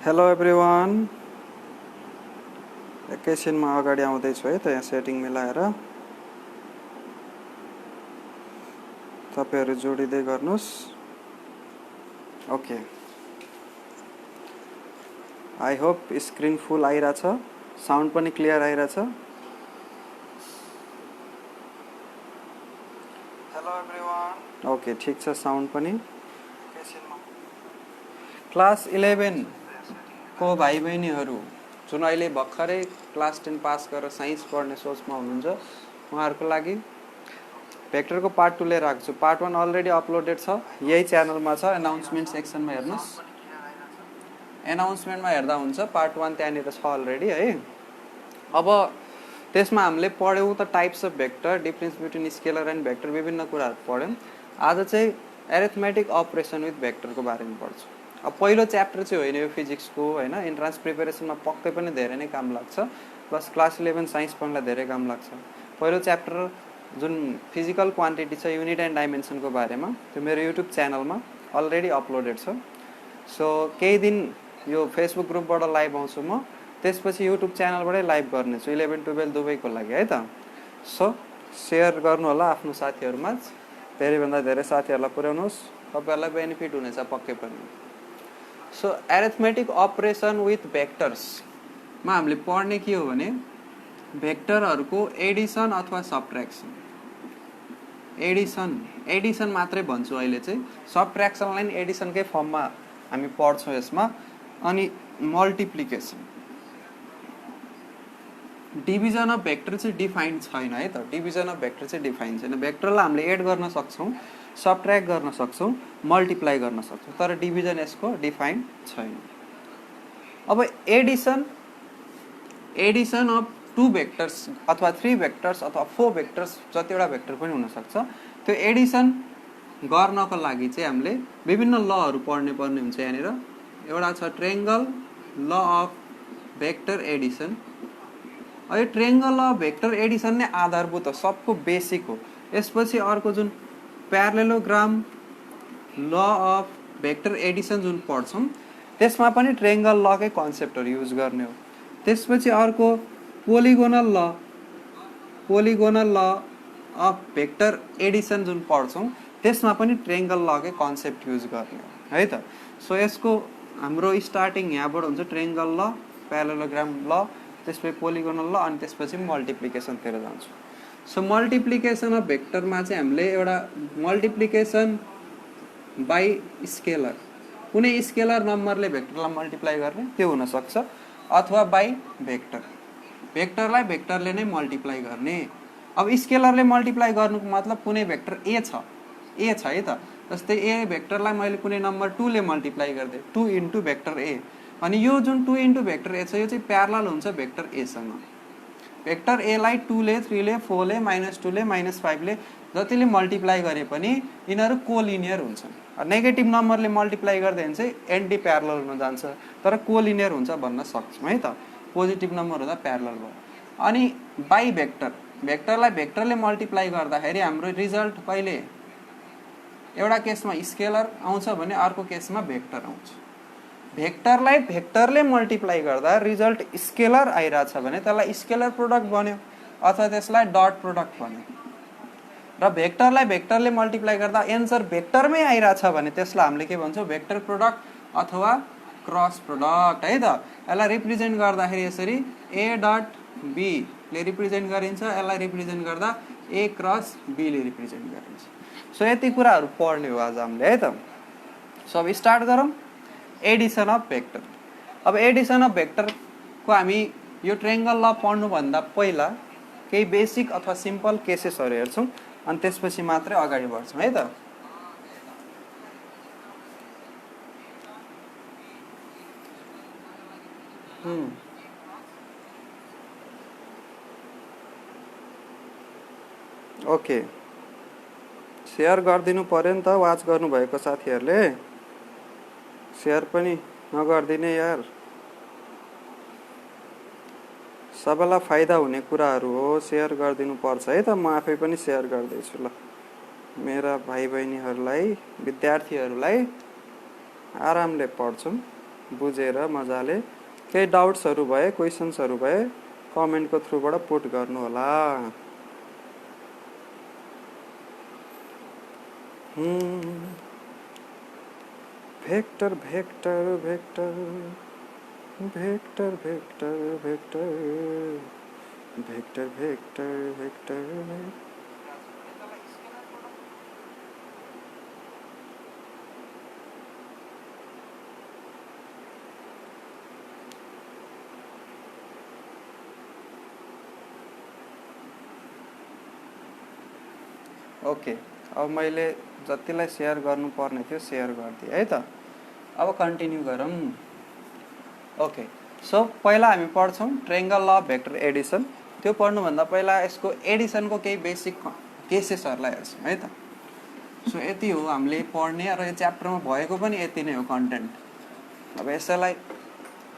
Hello everyone, एकैछिनमा अगाडि आउँदैछु है त। यहाँ सेटिङ मिलाएर तपाईहरु जोडिदै गर्नुस्। Okay, I hope screen full आइराछ, साउन्ड पनि क्लियर आइराछ। Hello everyone. ओके, ठीक छ, साउन्ड पनि। क्लास 11 को भाइ बहिनीहरु जुन अहिले भर्खरै क्लास 10 पास गरेर साइन्स पढ्ने सोचमा हुनुहुन्छ, उहाँहरुको लागि भेक्टरको पार्ट 2 लिएर आएको छु। पार्ट 1 अलरेडी अपलोडेड छ, यही च्यानलमा छ। एनाउन्समेन्ट सेक्सनमा हेर्नुस्, एनाउन्समेन्टमा हेर्दा हुन्छ। पार्ट 1 त्यहाँनिर छ अलरेडी है। अब त्यसमा हामीले पढ्यौं त types of vector, difference between scalar and vector, विभिन्न कुराहरु पढ्यौं। आज चाहिँ एरिथमेटिक अपरेसन विथ भेक्टरको बारेमा पढ्छौं। अब पहिलो च्याप्टर चाहिँ होइन यो फिजिक्सको, हैन। इन्ट्रान्स प्रिपरेसनमा पक्कै पनि धेरै नै काम लाग्छ, प्लस क्लास 11 साइन्स पढ्नलाई धेरै काम लाग्छ। पहिलो च्याप्टर जुन फिजिकल क्वान्टिटी छ, युनिट एन्ड डाइमेन्सनको बारेमा, त्यो मेरो युट्युब च्यानलमा अलरेडी अपलोडेड छ। सो केही दिन यो फेसबुक ग्रुपबाट लाइभ आउँछु म, त्यसपछि युट्युब च्यानलबाटै लाइभ गर्नेछु 11-12 दुवैको लागि है त। सो शेयर गर्नु होला आफ्नो साथीहरुमा, धेरैभन्दा धेरै साथीहरुलाई पुर्याउनुस्, तपाईहरुलाई बेनिफिट हुनेछ पक्कै पनि। So arithmetic operation with vectors मा हामीले पढ्ने के हो भने भेक्टरहरुको एडिसन अथवा सबट्र्याक्सन। एडिसन मात्रै भन्छु अहिले चाहिँ, सबट्र्याक्सनलाई एडिसनकै फर्ममा हामी पढ्छौं यसमा। अनि मल्टिप्लिकेसन, डिभिजन अफ भेक्टर चाहिँ डिफाइन्ड छैन है त। डिभिजन अफ भेक्टर चाहिँ डिफाइन्ड छैन। भेक्टरलाई हामीले एड गर्न सक्छौं, सबट्र्याक्ट गर्न सक्छौं, मल्टिप्लाई गर्न सक्छौं, तर डिभिजन यसको डिफाइन्ड छैन। अब एडिसन अफ 2 भेक्टर्स अथवा 3 भेक्टर्स अथवा 4 भेक्टर्स, जतिवटा भेक्टर पनि हुन सक्छ, त्यो एडिसन गर्नको लागि चाहिँ हामीले विभिन्न लहरु पढ्ने पर्ने हुन्छ। यहाँनिर एउटा छ triangle law of vector addition. यो triangle law of vector addition नै आधारभूत हो, सबको बेसिक हो। यसपछि अर्को जुन प्यारालेलोग्राम ल अफ भेक्टर एडिसन जुन पढ्छौं, त्यसमा पनि ट्रायंगल ल कै कन्सेप्टहरु युज गर्ने हो। त्यसपछि अर्को पोलिगोनल ल अफ भेक्टर एडिसन जुन पढ्छौं, त्यसमा पनि ट्रायंगल ल कै कन्सेप्ट युज गर्ने हो है त। सो यसको हाम्रो स्टार्टिङ यहाँबाट हुन्छ, ट्रायंगल ल, प्यारालेलोग्राम ल, त्यसपछि पोलिगोनल ल, अनि त्यसपछि मल्टिप्लिकेसन तिर जान्छौं। सो मल्टिप्लिकेसन अफ भेक्टरमा चाहिँ हामीले एउटा मल्टिप्लिकेसन बाइ स्केलर, कुनै स्केलर नम्बरले भेक्टरलाई मल्टिप्लाई गर्ने त्यो हुन सक्छ, अथवा बाइ भेक्टर, भेक्टरलाई भेक्टरले नै मल्टिप्लाई गर्ने। अब स्केलरले मल्टिप्लाई गर्नुको मतलब कुनै भेक्टर ए छ है त। जस्तै ए भेक्टरलाई मैले कुनै नम्बर 2 ले मल्टिप्लाई गर्दै, 2 इन्टु भेक्टर ए, अनि यो जुन 2 इन्टु भेक्टर ए छ, यो चाहिँ प्यारलल हुन्छ भेक्टर ए सँग। भेक्टर ए लाई 2 ले, 3 ले, 4 ले, -2 ले, -5 ले जतिले मल्टिप्लाई गरे पनि यिनीहरु कोलिनियर हुन्छन्। नेगेटिभ नम्बरले मल्टिप्लाई गर्दै भने चाहिँ एन्टी प्यारलल हुन जान्छ, तर कोलिनियर हुन्छ भन्न सक्छौं है त। पोजिटिभ नम्बर हुँदा प्यारलल भयो। अनि बाइ भेक्टर, भेक्टरलाई भेक्टरले मल्टिप्लाई गर्दाखेरि हाम्रो रिजल्ट कहिले एउटा केसमा स्केलर आउँछ भने अर्को केसमा भेक्टर आउँछ। भेक्टरलाई भेक्टरले मल्टिप्लाई गर्दा रिजल्ट स्केलर आइराछ भने त्यसलाई स्केलर प्रोडक्ट बन्यो, अथवा त्यसलाई डट प्रोडक्ट बन्यो। र भेक्टरलाई भेक्टरले मल्टिप्लाई गर्दा एन्सर भेक्टरमै आइराछ भने त्यसलाई हामीले के भन्छौं, भेक्टर प्रोडक्ट अथवा क्रस प्रोडक्ट है त। यसलाई रिप्रेजेन्ट गर्दाखेरि यसरी a डट b ले रिप्रेजेन्ट गरिन्छ, यसलाई रिप्रेजेन्ट गर्दा a क्रस b ले रिप्रेजेन्ट गरिन्छ। सो यति कुराहरु पढ्ने हो आज हामीले है त। सो अब स्टार्ट गरौँ एडिसन अफ भेक्टर। अब एडिसन अफ भेक्टर को हामी यो ट्रायंगल ल पढ्नु भन्दा पहिला केही बेसिक अथवा सिम्पल केसेसहरु हेर्छौं, अनि त्यसपछि मात्रै अगाडि बढ्छौं है त। ओके, शेयर गरिदिनु पर्यो नि त, वाच गर्नु भएको साथीहरुले। शेयर पनि नगर्दिने यार, सबैलाई फाइदा हुने कुराहरु हो, शेयर गरिदिनु पर्छ है त। म आफै पनि शेयर गर्दैछु ल, मेरा भाइ बहिनीहरुलाई, विद्यार्थीहरुलाई आरामले पढ्छौं। बुझेर मजाले केही डाउट्सहरु भए क्वेशन्सहरु भए कमेन्टको थ्रुबाट पुट गर्नु होला। Vector vector vector vector vector vector vector vector vector okay. अब मैले जतिलाई शेयर गर्नुपर्ने थियो शेयर गरिदिएँ है त। अब कन्टिन्यू गरौँ। ओके, सो पहिला हामी पढ्छौँ triangle law of vector Edison. त्यो पढ्नुभन्दा पहिला यसको एडिसनको केही बेसिक केसेसहरूलाई हेर्छौँ है त। सो यति हो हामीले पढ्ने र यो च्याप्टरमा भएको पनि यति नै हो कन्टेन्ट। अब यसैलाई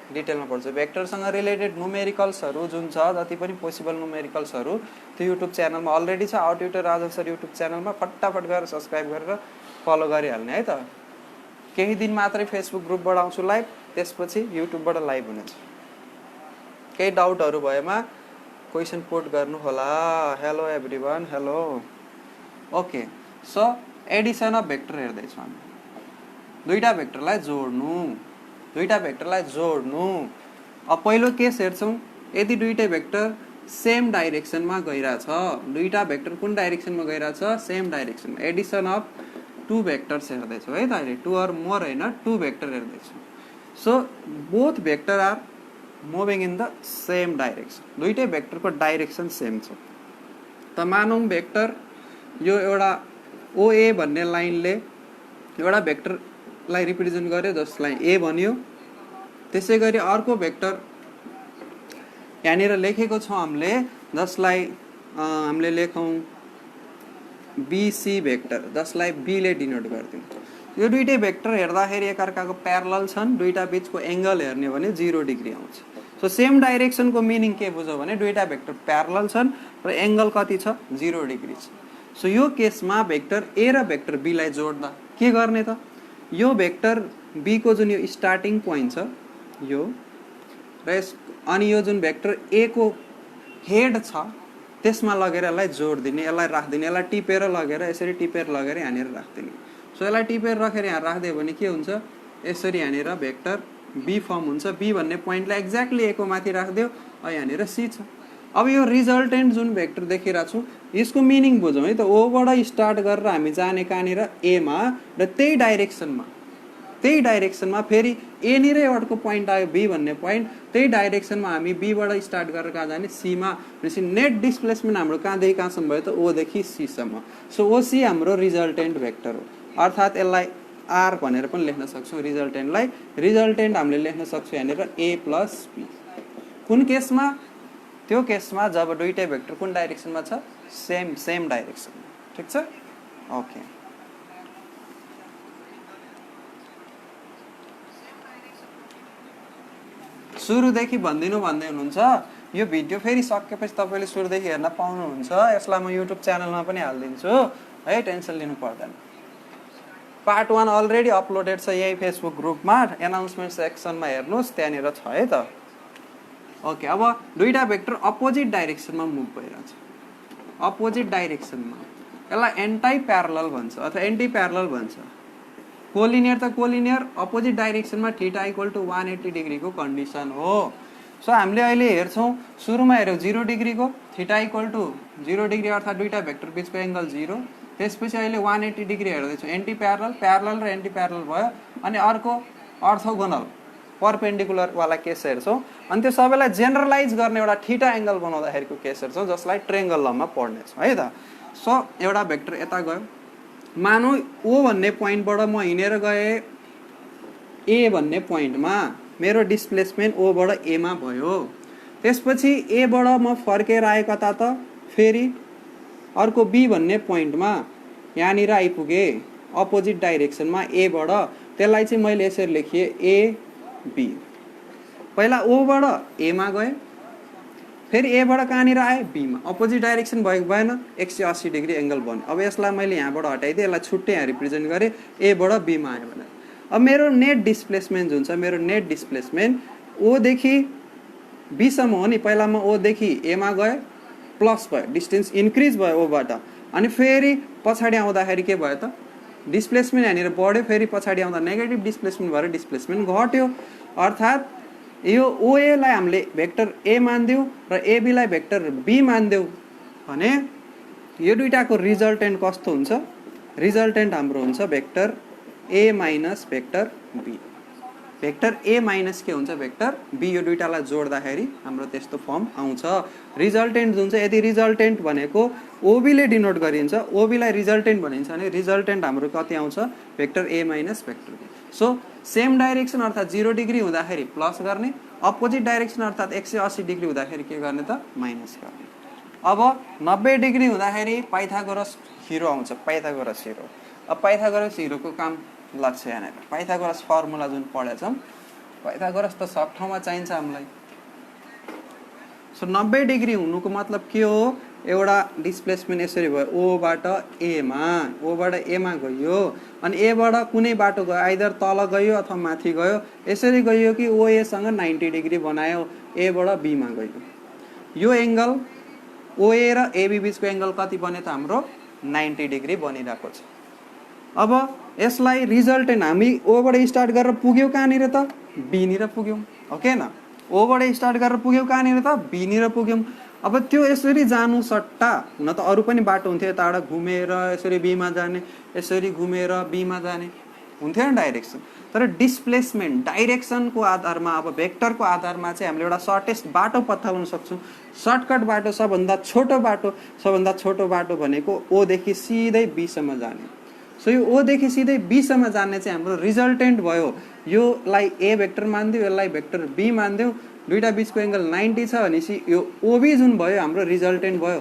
डिटेलमा पढ्छु। भेक्टरसँग रिलेटेड न्युमेरिकल्सहरू जुन छ जति पनि पोसिबल न्युमेरिकल्सहरू त्यो युट्युब च्यानलमा अलरेडी छ। Out tutor Rajan sir YouTube च्यानलमा फटाफट गरेर सब्सक्राइब गरेर फलो गरिहाल्ने है त। केही दिन मात्रै फेसबुक ग्रुपबाट आउँछु लाइभ, त्यसपछि युट्युबबाट लाइभ हुनेछ। केही डाउटहरू भएमा क्वेसन पुट गर्नु होला। Hello everyone, hello. Okay, so addition of vector हेर्दैछौँ हामी। दुईटा भेक्टरलाई जोड्नु। अब पहिलो केस हेर्छौँ। यदि दुईटै भेक्टर सेम डाइरेक्सनमा गइरहेछ, दुईटा भेक्टर कुन डाइरेक्सनमा गइरहेछ? सेम डाइरेक्सनमा। एडिसन अफ टू भेक्टर्स हेर्दैछौँ है त अहिले। टू अर मोर होइन, टू भेक्टर हेर्दैछौँ। So both vector are moving in the same direction. दुईटै भेक्टरको डाइरेक्सन सेम छ। त मानौँ भेक्टर यो एउटा ओए भन्ने लाइनले एउटा भेक्टरलाई रिप्रेजेन्ट गर्यो जसलाई ए भनियो। त्यसै गरी अर्को भेक्टर यहाँनिर लेखेको छौँ हामीले, जसलाई हामीले लेखौँ बीसी भेक्टर, जसलाई बीले डिनोट गरिदिउँ। यो दुईटै भेक्टर हेर्दाखेरि एकअर्काको प्यारलल छन्। दुईटा बीचको एंगल हेर्ने भने 0 डिग्री आउँछ। सो सेम डाइरेक्सनको मिनिङ के बुझ्यौ भने दुईटा भेक्टर प्यारलल छन् र एंगल कति छ? 0 डिग्री छ। सो यो केसमा भेक्टर ए र भेक्टर बी लाई जोड्दा के गर्ने त? यो भेक्टर बी को जुन यो स्टार्टिङ पोइन्ट छ यो र अनि यो जुन भेक्टर ए को हेड छ त्यसमा लगेर यसलाई जोड्दिने, यसलाई राख्दिने, यसलाई टिपेर लगेर यसरी टिपेर लगेर यहाँनिर राख्दिने। सो यसलाई टिपेर राखेर यहाँ राख्दियो भने के हुन्छ? यसरी यहाँनिर भेक्टर बी फर्म हुन्छ। बी भन्ने पोइन्टलाई एक्ज्याक्टली ए को माथि राख्दियो, यहाँनिर सी छ। अब यो रिजल्टेन्ट जुन भेक्टर देखिरहेको छु यसको मिनिङ बुझौँ है त। ओबाट स्टार्ट गरेर हामी जाने कहाँनिर एमा र त्यही डाइरेक्सनमा फेरि ए निर एउटाको पोइन्ट आयो बी भन्ने पोइन्ट, त्यही डाइरेक्सनमा हामी बीबाट स्टार्ट गरेर कहाँ जाने? सीमा। भनेपछि नेट डिस्प्लेसमेन्ट हाम्रो कहाँदेखि कहाँसम्म भयो त? ओदेखि सीसम्म। सो ओसी हाम्रो रिजल्टेन्ट भेक्टर हो। अर्थात् यसलाई आर भनेर पनि लेख्न सक्छौँ रिजल्टेन्टलाई। रिजल्टेन्ट हामीले लेख्न सक्छौँ यहाँनिर ए प्लस बी। कुन केसमा? त्यो केसमा जब दुईटै भेक्टर कुन डाइरेक्सनमा छ? सेम डाइरेक्सनमा। ठिक छ? ओके। सुरुदेखि भन्दिनु भन्दै हुनुहुन्छ। यो भिडियो फेरि सकेपछि तपाईँले सुरुदेखि हेर्न पाउनुहुन्छ। यसलाई म युट्युब च्यानलमा पनि हालिदिन्छु है, टेन्सन लिनु पर्दैन। पार्ट 1 अलरेडी अपलोडेड छ यही फेसबुक ग्रुपमा, एनाउन्समेन्ट सेक्सनमा हेर्नुहोस्, त्यहाँनिर छ है त। ओके, अब दुईटा भेक्टर अपोजिट डाइरेक्सनमा मुभ भइरहेछ। अपोजिट डाइरेक्सनमा यसलाई एन्टी प्यारलल भन्छ अथवा एन्टी प्यारलल भन्छ। कोलिनियर त कोलिनियर, अपोजिट डाइरेक्सनमा थीटा इक्वल टु 180 डिग्रीको कन्डिसन हो। सो हामीले अहिले हेर्छौँ, सुरुमा हेर्यौँ 0 डिग्रीको, थीटा इक्वल टु 0 डिग्री अर्थात् दुईटा भेक्टर बिचको एंगल 0। त्यसपछि अहिले 180 डिग्री हेर्दैछौँ। एन्टी प्यारलल, प्यारलल र एन्टी प्यारलल भयो। अनि अर्को अर्थोगोनल परपेन्डिकुलर वाला केस हेर्छौँ। अनि त्यो सबैलाई जेनरलाइज गर्ने एउटा थीटा एंगल बनाउँदाखेरिको केस हेर्छौँ, जसलाई ट्रायंगल लमा पढ्नेछौँ है त। सो एउटा भेक्टर यता गयो, मानौ ओ भन्ने पोइन्टबाट म हिँडेर गएँ ए भन्ने पोइन्टमा, मेरो डिस्प्लेसमेन्ट ओबाट एमा भयो। त्यसपछि एबाट म फर्केर आए कता त? फेरि अर्को बी भन्ने पोइन्टमा यहाँनिर आइपुगे अपोजिट डाइरेक्सनमा एबाट। त्यसलाई चाहिँ मैले यसरी लेखेँ ए बी। पहिला ओबाट एमा गएँ, फेरि एबाट कहाँनिर आएँ? बीमा। अपोजिट डाइरेक्सन भएको भएन, 180 डिग्री एंगल बन्यो। अब यसलाई मैले यहाँबाट हटाइदिएँ, यसलाई छुट्टै यहाँ रिप्रेजेन्ट गरेँ, एबाट बीमा आयो भने। अब मेरो नेट डिस्प्लेसमेन्ट जुन छ, मेरो नेट डिस्प्लेसमेन्ट ओ देखि बी सम्म हो नि। पहिलामा ओ देखि ए मा गयो, प्लस भयो, डिस्टेन्स इन्क्रिज भयो ओबाट, अनि फेरि पछाडि आउँदाखेरि के भयो त, डिस्प्लेसमेन्ट यहाँनिर बढ्यो, फेरि पछाडि आउँदा नेगेटिभ डिस्प्लेसमेन्ट भएर डिस्प्लेसमेन्ट घट्यो। अर्थात् यो ओएलाई हामीले भेक्टर ए मानिदिउँ र एबीलाई भेक्टर बी मानिदिउँ भने यो दुईटाको रिजल्टेन्ट कस्तो हुन्छ, रिजल्टेन्ट हाम्रो हुन्छ vector a minus vector b. Vector a minus के हुन्छ, भेक्टर बी, यो दुईटालाई जोड्दाखेरि हाम्रो त्यस्तो फर्म आउँछ। रिजल्टेन्ट जुन चाहिँ, यदि रिजल्टेन्ट भनेको ओबीले डिनोट गरिन्छ, ओबीलाई रिजल्टेन्ट भनिन्छ भने रिजल्टेन्ट हाम्रो कति आउँछ, vector a minus vector b. So same direction अर्थात् 0 डिग्री हुँदाखेरि प्लस गर्ने, अपोजिट डाइरेक्सन अर्थात् 180 डिग्री हुँदाखेरि के गर्ने त, माइनस गर्ने। अब 90 डिग्री हुँदाखेरि पाइथागोरस हिरो आउँछ, पाइथागोरस हिरो। अब पाइथागोरस हिरोको काम लाग्छ यहाँनिर। पाइथागोरस फर्मुला जुन पढेछौँ, पाइथागोरस त सब ठाउँमा चाहिन्छ हामीलाई। सो 90 डिग्री हुनुको मतलब के हो, एउटा डिस्प्लेसमेन्ट यसरी भयो, ओबाट एमा, ओबाट एमा गयो, अनि एबाट कुनै बाटो गयो, आइदर तल गयो अथवा माथि गयो, यसरी गयो कि ओएसँग 90 डिग्री बनायो, एबाट बीमा गयो। यो एङ्गल ओए र एबी बिचको एङ्गल कति बन्यो त, हाम्रो 90 डिग्री बनिरहेको छ। अब यसलाई रिजल्टेन्ट हामी ओबाट स्टार्ट गरेर पुग्यौँ कहाँनिर त, बीनिर पुग्यौँ, ओके न। ओबाट स्टार्ट गरेर पुग्यौँ कहाँनिर त, बीनिर पुग्यौँ। अब त्यो यसरी जानु सट्टा, हुन त अरू पनि बाटो हुन्थ्यो, यताबाट घुमेर यसरी बीमा जाने, यसरी घुमेर बीमा जाने हुन्थ्यो नि डाइरेक्सन। तर डिस्प्लेसमेन्ट डाइरेक्सनको आधारमा, अब भेक्टरको आधारमा चाहिँ हामीले एउटा सर्टेस्ट बाटो पत्ता लगाउन सक्छौँ। सर्टकट बाटो, सबभन्दा छोटो बाटो भनेको ओदेखि सिधै बीसम्म जाने। सो यो ओदेखि सिधै बीसम्म जाने चाहिँ हाम्रो रिजल्टेन्ट भयो। योलाई ए भेक्टर मानिदिउँ, यसलाई भेक्टर बी मानिदिउँ, दुईटा बिचको एङ्गल 90 छ भनेपछि यो ओबी जुन भयो हाम्रो रिजल्टेन्ट भयो।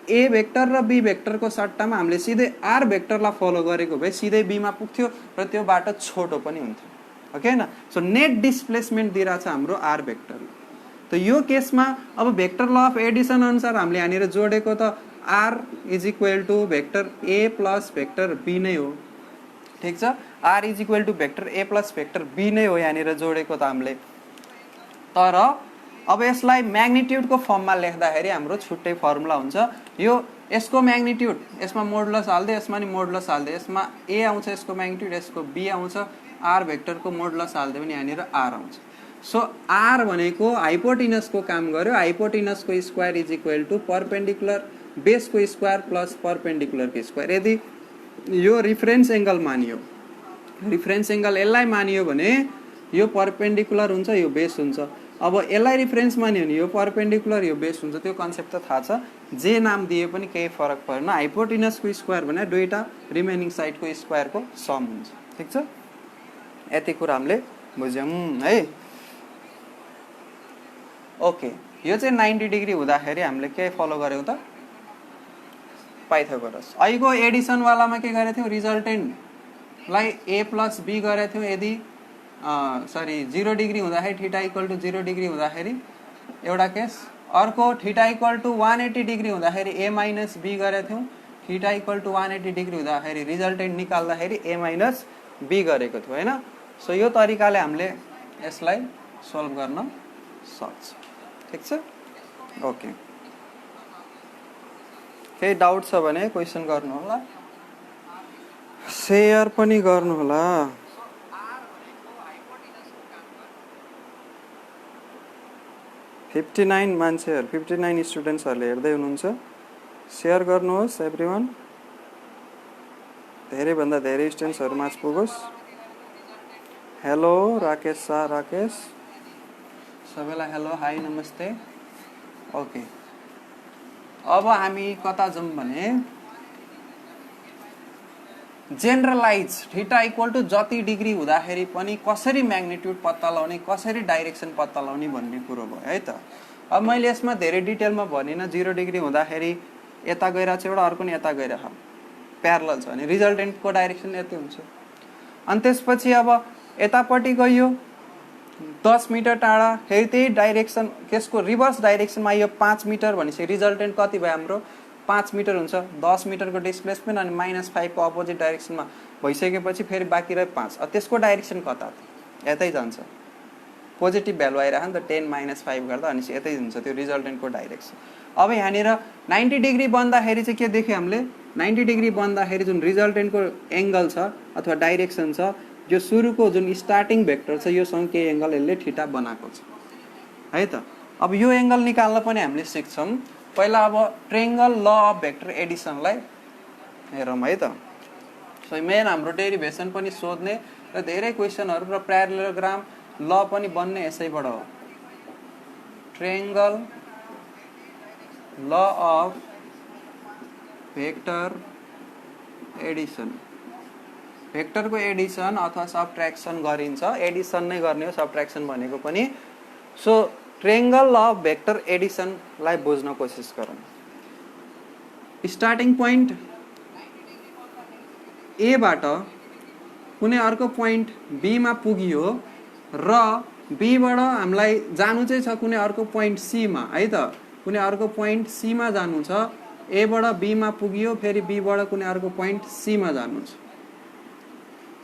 ए भेक्टर र बी भेक्टरको सट्टामा हामीले सिधै आर भेक्टरलाई फलो गरेको भए सिधै बीमा पुग्थ्यो र त्यो बाटो छोटो पनि हुन्थ्यो, ओके न। सो नेट डिस्प्लेसमेन्ट दिइरहेछ हाम्रो आर भेक्टरले। त यो केसमा अब भेक्टर ल अफ एडिसन अनुसार हामीले यहाँनिर जोडेको त r is equal to vector a plus vector b नै हो, ठिक छ। R is equal to vector a plus vector b नै हो यहाँनिर जोडेको त हामीले। तर अब यसलाई म्याग्निट्युडको फर्ममा लेख्दाखेरि हाम्रो छुट्टै फर्मुला हुन्छ। यो यसको म्याग्निट्युड, यसमा मोडुलस हाल्दै, यसमा नि मोडुलस हाल्दै, यसमा ए आउँछ यसको म्याग्निट्युड, यसको बी आउँछ, आर भेक्टरको मोडुलस हाल्दै पनि यहाँनिर आर आउँछ। सो आर भनेको हाइपोटिनसको काम गर्यो। हाइपोटिनसको square is equal to perpendicular बेसको स्क्वायर प्लस परपेन्डिकुलरको स्क्वायर। यदि यो रिफरेन्स एङ्गल मानियो, रिफरेन्स एङ्गल यसलाई मानियो भने यो परपेन्डिकुलर हुन्छ, यो बेस हुन्छ। अब यसलाई रिफरेन्स मान्यो भने यो परपेन्डिकुलर, यो बेस हुन्छ। त्यो कन्सेप्ट त थाहा छ, जे नाम दिए पनि केही फरक परेन। हाइपोटिनसको स्क्वायर भने दुईटा रिमेनिङ साइडको स्क्वायरको सम हुन्छ, ठिक छ। यति कुरा हामीले बुझ्यौँ है, ओके। यो चाहिँ 90 डिग्री हुँदाखेरि हामीले के फलो गर्यौँ त, पाइथागोरस। अहिलेको एडिसनवालामा के गरेको थियौँ, रिजल्टेन्टलाई ए प्लस बी गरेको थियौँ। यदि 0 डिग्री हुँदाखेरि, थीटा इक्वल टु 0 डिग्री हुँदाखेरि एउटा केस, अर्को थीटा इक्वल टु 180 डिग्री हुँदाखेरि ए माइनस बी गरेको थियौँ। थीटा इक्वल टु 180 डिग्री हुँदाखेरि रिजल्टेन्ट निकाल्दाखेरि ए माइनस बी गरेको थियो, होइन। सो यो तरिकाले हामीले यसलाई सोल्भ गर्न सक्छ, ठिक छ, ओके। केही डाउट छ भने क्वेसन गर्नु होला, सेयर पनि गर्नु होला। फिफ्टी 59 मान्छेहरू, 59 स्टुडेन्ट्सहरूले हेर्दै हुनुहुन्छ, सेयर गर्नुहोस् एभ्रिवान। धेरैभन्दा धेरै स्टुडेन्ट्सहरू माझ पुगोस्। हेलो राकेश शाह, राकेश सबैलाई हेलो, हाई, नमस्ते, ओके। अब हामी कता जाउँ भने जेनरलाइज थीटा इक्वल टु जति डिग्री हुँदाखेरि पनि कसरी म्याग्निट्युड पत्ता लगाउने, कसरी डाइरेक्सन पत्ता लगाउने भन्ने कुरो भयो है त। अब मैले यसमा धेरै डिटेलमा भनिनँ। 0 डिग्री हुँदाखेरि यता गइरहेको छ एउटा, अर्को नि यता गइरहेको, प्यारलल छ भने रिजल्टेन्टको डाइरेक्सन यति हुन्छ। अनि त्यसपछि अब यतापट्टि गयो 10 मिटर टाढा, फेरि त्यही डाइरेक्सन, त्यसको रिभर्स डाइरेक्सनमा यो 5 मिटर भनेपछि रिजल्टेन्ट कति भयो हाम्रो, 5 मिटर हुन्छ। 10 मिटरको डिस्प्लेसमेन्ट अनि -5 को अपोजिट डाइरेक्सनमा भइसकेपछि फेरि बाँकी रह्यो 5। त्यसको डाइरेक्सन कता त यतै जान्छ, पोजिटिभ भ्यालु आइरहेको नि त 10 - 5 गर्दा, अनि यतै हुन्छ त्यो रिजल्टेन्टको डाइरेक्सन। अब यहाँनिर 90 डिग्री बन्दाखेरि चाहिँ के देख्यो हामीले, 90 डिग्री बन्दाखेरि जुन रिजल्टेन्टको एङ्गल छ अथवा डाइरेक्सन छ, यो सुरुको जुन स्टार्टिङ भेक्टर छ योसँग केही एङ्गल यसले थीटा बनाएको छ है त। अब यो एङ्गल निकाल्न पनि हामीले सिक्छौँ। पहिला अब ट्रायंगल ल अफ भेक्टर एडिसनलाई हेरौँ है त। सो मेन हाम्रो डेरिभेसन पनि सोध्ने र धेरै क्वेसनहरू र प्यारालेलोग्राम ल पनि बन्ने यसैबाट हो। Triangle law of vector addition, भेक्टरको एडिसन अथवा सबट्र्याक्सन गरिन्छ, एडिसन नै गर्ने हो सबट्र्याक्सन भनेको पनि। So triangle law of vector एडिसनलाई बुझ्न कोसिस गरौँ। स्टार्टिङ पोइन्ट ए बाट कुनै अर्को पोइन्ट बी मा पुगियो र बी बाट हामीलाई जानु चाहिँ छ कुनै अर्को पोइन्ट सी मा है त, कुनै अर्को पोइन्ट सी मा जानु छ। ए बाट बी मा पुगियो, फेरि बी बाट कुनै अर्को पोइन्ट सी मा जानु छ।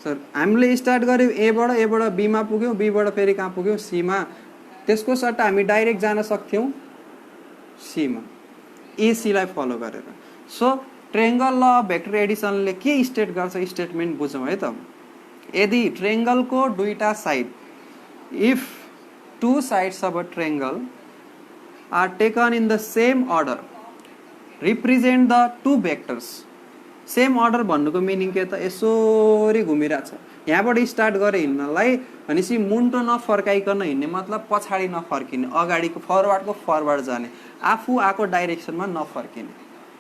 सर हामीले स्टार्ट गर्यौँ ए बाट बी मा पुग्यौँ, बी बाट फेरि कहाँ पुग्यौँ सी मा। त्यसको सट्टा हामी डाइरेक्ट जान सक्थ्यौँ सी मा, एसी लाई फलो गरेर। So triangle law of vector एडिसनले के स्टेट गर्छ स्टेटमेन्ट बुझौँ है त। यदि ट्रायंगलको दुईटा side, if two sides of a triangle are taken in the same order represent the two vectors. Same order भन्नुको मिनिङ के त, यसरी घुमिरहेछ, यहाँबाट स्टार्ट गरेर हिँड्नलाई भनेपछि मुन्टो नफर्काइकन हिँड्ने, मतलब पछाडि नफर्किने, अगाडिको फरवर्डको फरवर्ड जाने, आफू आएको डाइरेक्सनमा नफर्किने।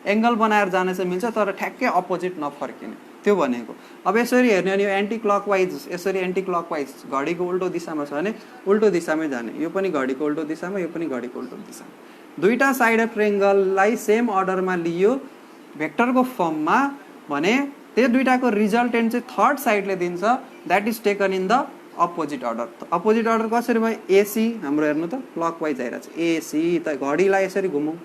एङ्गल बनाएर जान चाहिँ मिल्छ तर ठ्याक्कै अपोजिट नफर्किने, त्यो भनेको। अब यसरी हेर्ने अनि यो एन्टी क्लकवाइज, यसरी एन्टी क्लकवाइज घडीको उल्टो दिशामा छ भने उल्टो दिशामै जाने, यो पनि घडीको उल्टो दिशामा, यो पनि घडीको उल्टो दिशामा। दुईटा साइड अफ ट्रायंगललाई सेम अर्डरमा लियो भेक्टरको फर्ममा भने त्यो दुईटाको रिजल्टेन्ट चाहिँ थर्ड साइडले दिन्छ, that is taken in the opposite order. Opposite order कसरी भयो, एसी हाम्रो हेर्नु त क्लकवाइज आइरहेको छ, एसी त घडीलाई यसरी घुमौँ,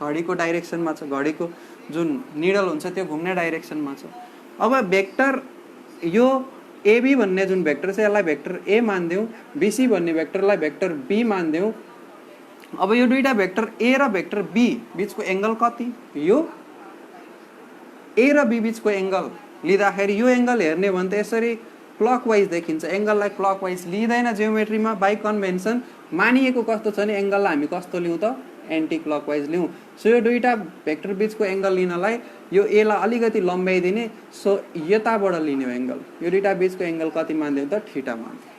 घडीको डाइरेक्सनमा छ, घडीको जुन निडल हुन्छ त्यो घुम्ने डाइरेक्सनमा छ। अब भेक्टर यो एबी भन्ने जुन भेक्टर छ यसलाई भेक्टर ए मानिदिउँ, बिसी भन्ने भेक्टरलाई भेक्टर बी मानिदिउँ। अब यो दुईटा भेक्टर ए र भेक्टर बी बिचको एङ्गल कति, यो ए र बी बिचको एङ्गल लिँदाखेरि यो एङ्गल हेर्ने भने त यसरी क्लकवाइज देखिन्छ, एङ्गललाई क्लकवाइज लिँदैन जियोमेट्रीमा बाई कन्भेन्सन। मानिएको कस्तो छ भने एङ्गललाई हामी कस्तो लिउँ त, एन्टी क्लकवाइज लिउँ। सो यो दुईटा भेक्टर बिचको एङ्गल लिनलाई यो एलाई अलिकति लम्बाइदिने, सो यताबाट लिने हो एङ्गल, यो दुईटा बिचको एङ्गल कति मानिदिउँ त, थीटा मान्दिउँ।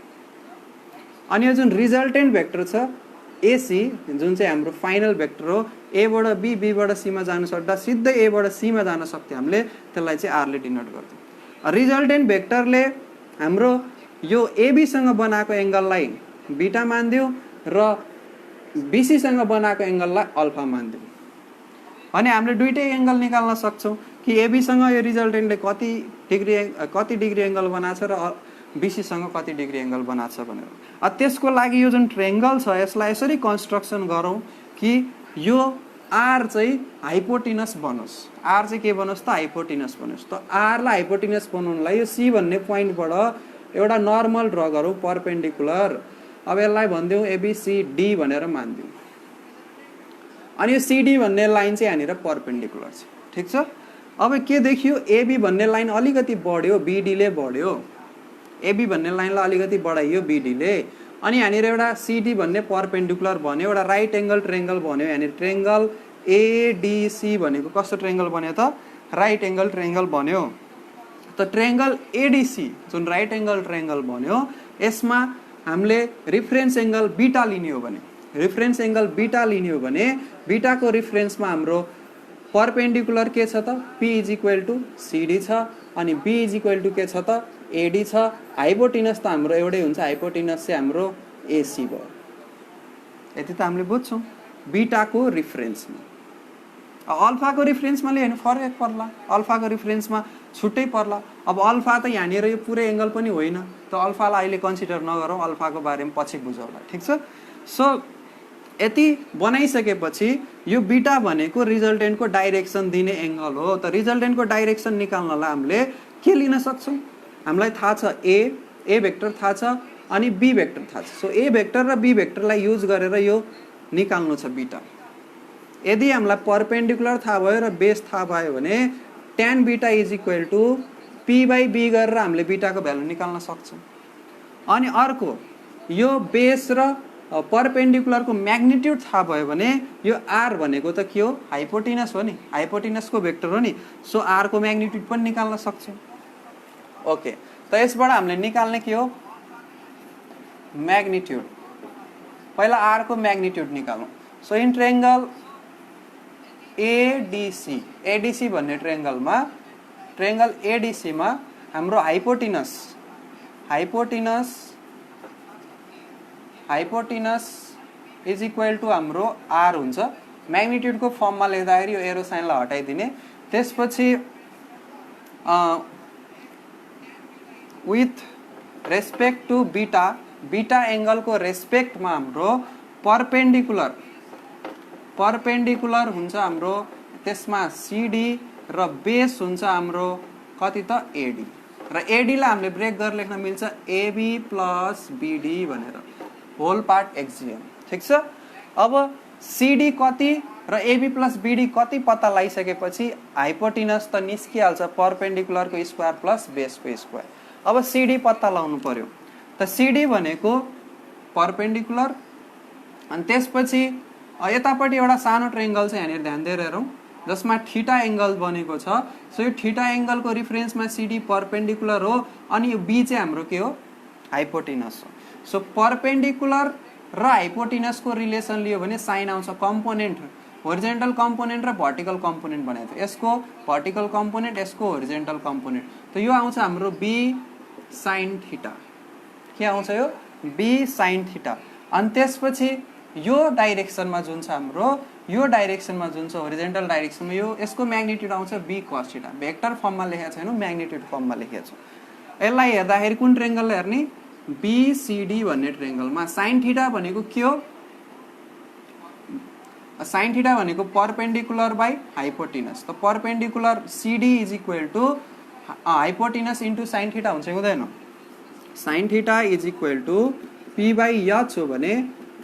अनि यो जुन रिजल्टेन्ट भेक्टर छ एसी जुन चाहिँ हाम्रो फाइनल भेक्टर हो, एबाट बी, बीबाट सीमा जानु सक्दा सिधै एबाट सीमा जान सक्थ्यो हामीले, त्यसलाई चाहिँ आरले डिनोट गर्थ्यौँ। रिजल्टेन्ट भेक्टरले हाम्रो यो एबीसँग बनाएको एङ्गललाई बीटा मानिदिउँ र बीसीसँग बनाएको एङ्गललाई अल्फा मानिदिउँ भने हामीले दुईटै एङ्गल निकाल्न सक्छौँ कि एबीसँग यो रिजल्टेन्टले कति डिग्री एङ्गल बनाएको छ र बीसीसँग कति डिग्री एङ्गल बनाएको छ भनेर। त्यसको लागि यो जुन ट्रायंगल छ यसलाई यसरी कन्स्ट्रक्सन गरौँ कि यो आर चाहिँ हाइपोटिनस बनोस्, आर चाहिँ के बनोस् त, हाइपोटिनस बनोस्। त आरलाई हाइपोटिनस बनाउनलाई यो सी भन्ने पोइन्टबाट एउटा नर्मल ड्र गरौँ परपेन्डिकुलर। अब यसलाई भनिदिउँ एबीसीडी भनेर मानिदिउँ, अनि यो सिडी भन्ने लाइन चाहिँ यहाँनिर परपेन्डिकुलर छ, ठिक छ। अब के देखियो, एबी भन्ने लाइन अलिकति बढ्यो, बीडीले बढ्यो, एबी भन्ने लाइनलाई अलिकति बढाइयो बीडीले, अनि यहाँनिर एउटा सिडी भन्ने परपेन्डिकुलर भन्यो, एउटा राइट एङ्गल ट्रायंगल भन्यो। यहाँनिर ट्रायंगल एडिसी भनेको कस्तो ट्रायंगल भन्यो त, राइट एङ्गल ट्रायंगल भन्यो। त ट्रायंगल एडिसी जुन राइट एङ्गल ट्रायंगल भन्यो यसमा हामीले रिफरेन्स एङ्गल बीटा लिने हो भने, रिफरेन्स एङ्गल बीटा लिने हो भने बीटाको रिफरेन्समा हाम्रो परपेन्डिकुलर के छ त, p is equal to CD छ, अनि बी इज इक्वल टु के छ त, एडी छ। हाइपोटिनस त हाम्रो एउटै हुन्छ, हाइपोटिनस चाहिँ हाम्रो एसी भयो। यति त हामीले बुझ्छौँ बीटाको रिफरेन्समा। अल्फाको रिफरेन्समा लियो भने फरक पर्ला, अल्फाको रिफरेन्समा छुट्टै पर्ला। अब अल्फा त यहाँनिर यो पुरै एङ्गल पनि होइन, त अल्फालाई अहिले कन्सिडर नगरौँ, अल्फाको बारेमा पछि बुझौँला, ठिक छ। सो यति बनाइसकेपछि यो बीटा भनेको रिजल्टेन्टको डाइरेक्सन दिने एङ्गल हो। त रिजल्टेन्टको डाइरेक्सन निकाल्नलाई हामीले के लिन सक्छौँ हामीलाई थाहा छ ए भेक्टर थाहा छ अनि बी भेक्टर थाहा छ सो ए भेक्टर र बी भेक्टरलाई युज गरेर यो निकाल्नु छ बीटा यदि हामीलाई परपेन्डिकुलर थाहा भयो र बेस थाहा भयो भने tan beta is equal to p by b गरेर हामीले बीटाको भ्यालु निकाल्न सक्छौँ अनि अर्को यो बेस र परपेन्डिकुलरको म्याग्निट्युड थाहा भयो भने यो r भनेको त के हो हाइपोटेनस हो नि हाइपोटेनसको भेक्टर हो नि सो r को म्याग्निट्युड पनि निकाल्न सक्छौँ ओके त यसबाट हामीले निकाल्ने के हो म्याग्निट्युड पहिला r को म्याग्निट्युड निकालौँ सो इन ट्रायंगल एडीसी भन्ने ट्रायंगलमा ट्रायंगल एडीसी मा हाम्रो हाइपोटेनस इज इक्वल टु हाम्रो r हुन्छ म्याग्निट्युड को फर्ममा लेख्दाखेरि यो एरो साइनलाई हटाइदिने त्यसपछि with respect to beta angle को रेस्पेक्ट में हाम्रो परपेंडिकुलर हुन्छ हाम्रो त्यसमा सीडी र बेस हुन्छ हाम्रो कति त एडी र एडी लाई हामीले ब्रेक गरेर लेख्न मिल्छ एबी प्लस बीडी भनेर होल पार्ट एक्सियम ठीक छ अब सीडी कति र एबी प्लस बीडी कति पत्ता लगाइसकेपछि हाइपोटेनस त निस्किहाल्छ परपेंडिकुलर को स्क्वायर प्लस बेस को स्क्वायर अब सीडी पत्ता लगाउनु पर्यो त सीडी भनेको परपेंडिकुलर अनि त्यसपछि यतापट्टि एउटा सानो ट्रायंगल छ यहाँनिर ध्यान दिएर हेरौँ जसमा थीटा एंगल बनेको छ सो यो थीटा एंगल को रिफरेन्समा सीडी परपेंडिकुलर हो अनि यो बी चाहिँ हाम्रो के हो हाइपोटेनस हो सो परपेंडिकुलर र हाइपोटेनस को रिलेसन लियो भने साइन आउँछ कम्पोनेन्ट होरिजेन्टल कम्पोनेन्ट र भर्टिकल कम्पोनेन्ट भनेको थियो यसको भर्टिकल कम्पोनेन्ट यसको होरिजेन्टल कम्पोनेन्ट त यो आउँछ हाम्रो बी साइन थीटा के आउँछ यो बी साइन थीटा अनि त्यसपछि यो डाइरेक्सनमा जुन छ हाम्रो यो डाइरेक्सनमा जुन छ होरिजेन्टल डाइरेक्सनमा यो यसको म्याग्निट्युड आउँछ बी कस थीटा भेक्टर फर्ममा लेखेको छैन म्याग्निट्युड फर्ममा लेखेको छ यसलाई हेर्दाखेरि कुन ट्रायंगललाई हेर्ने बीसीडी भन्ने ट्रायंगलमा साइन थीटा भनेको के हो साइन थीटा भनेको परपेंडिकुलर बाई हाइपोटेनस त perpendicular CD is equal to hypotenuse into sine theta हुन्छ हुँदैन sine theta is equal to p by h हो भने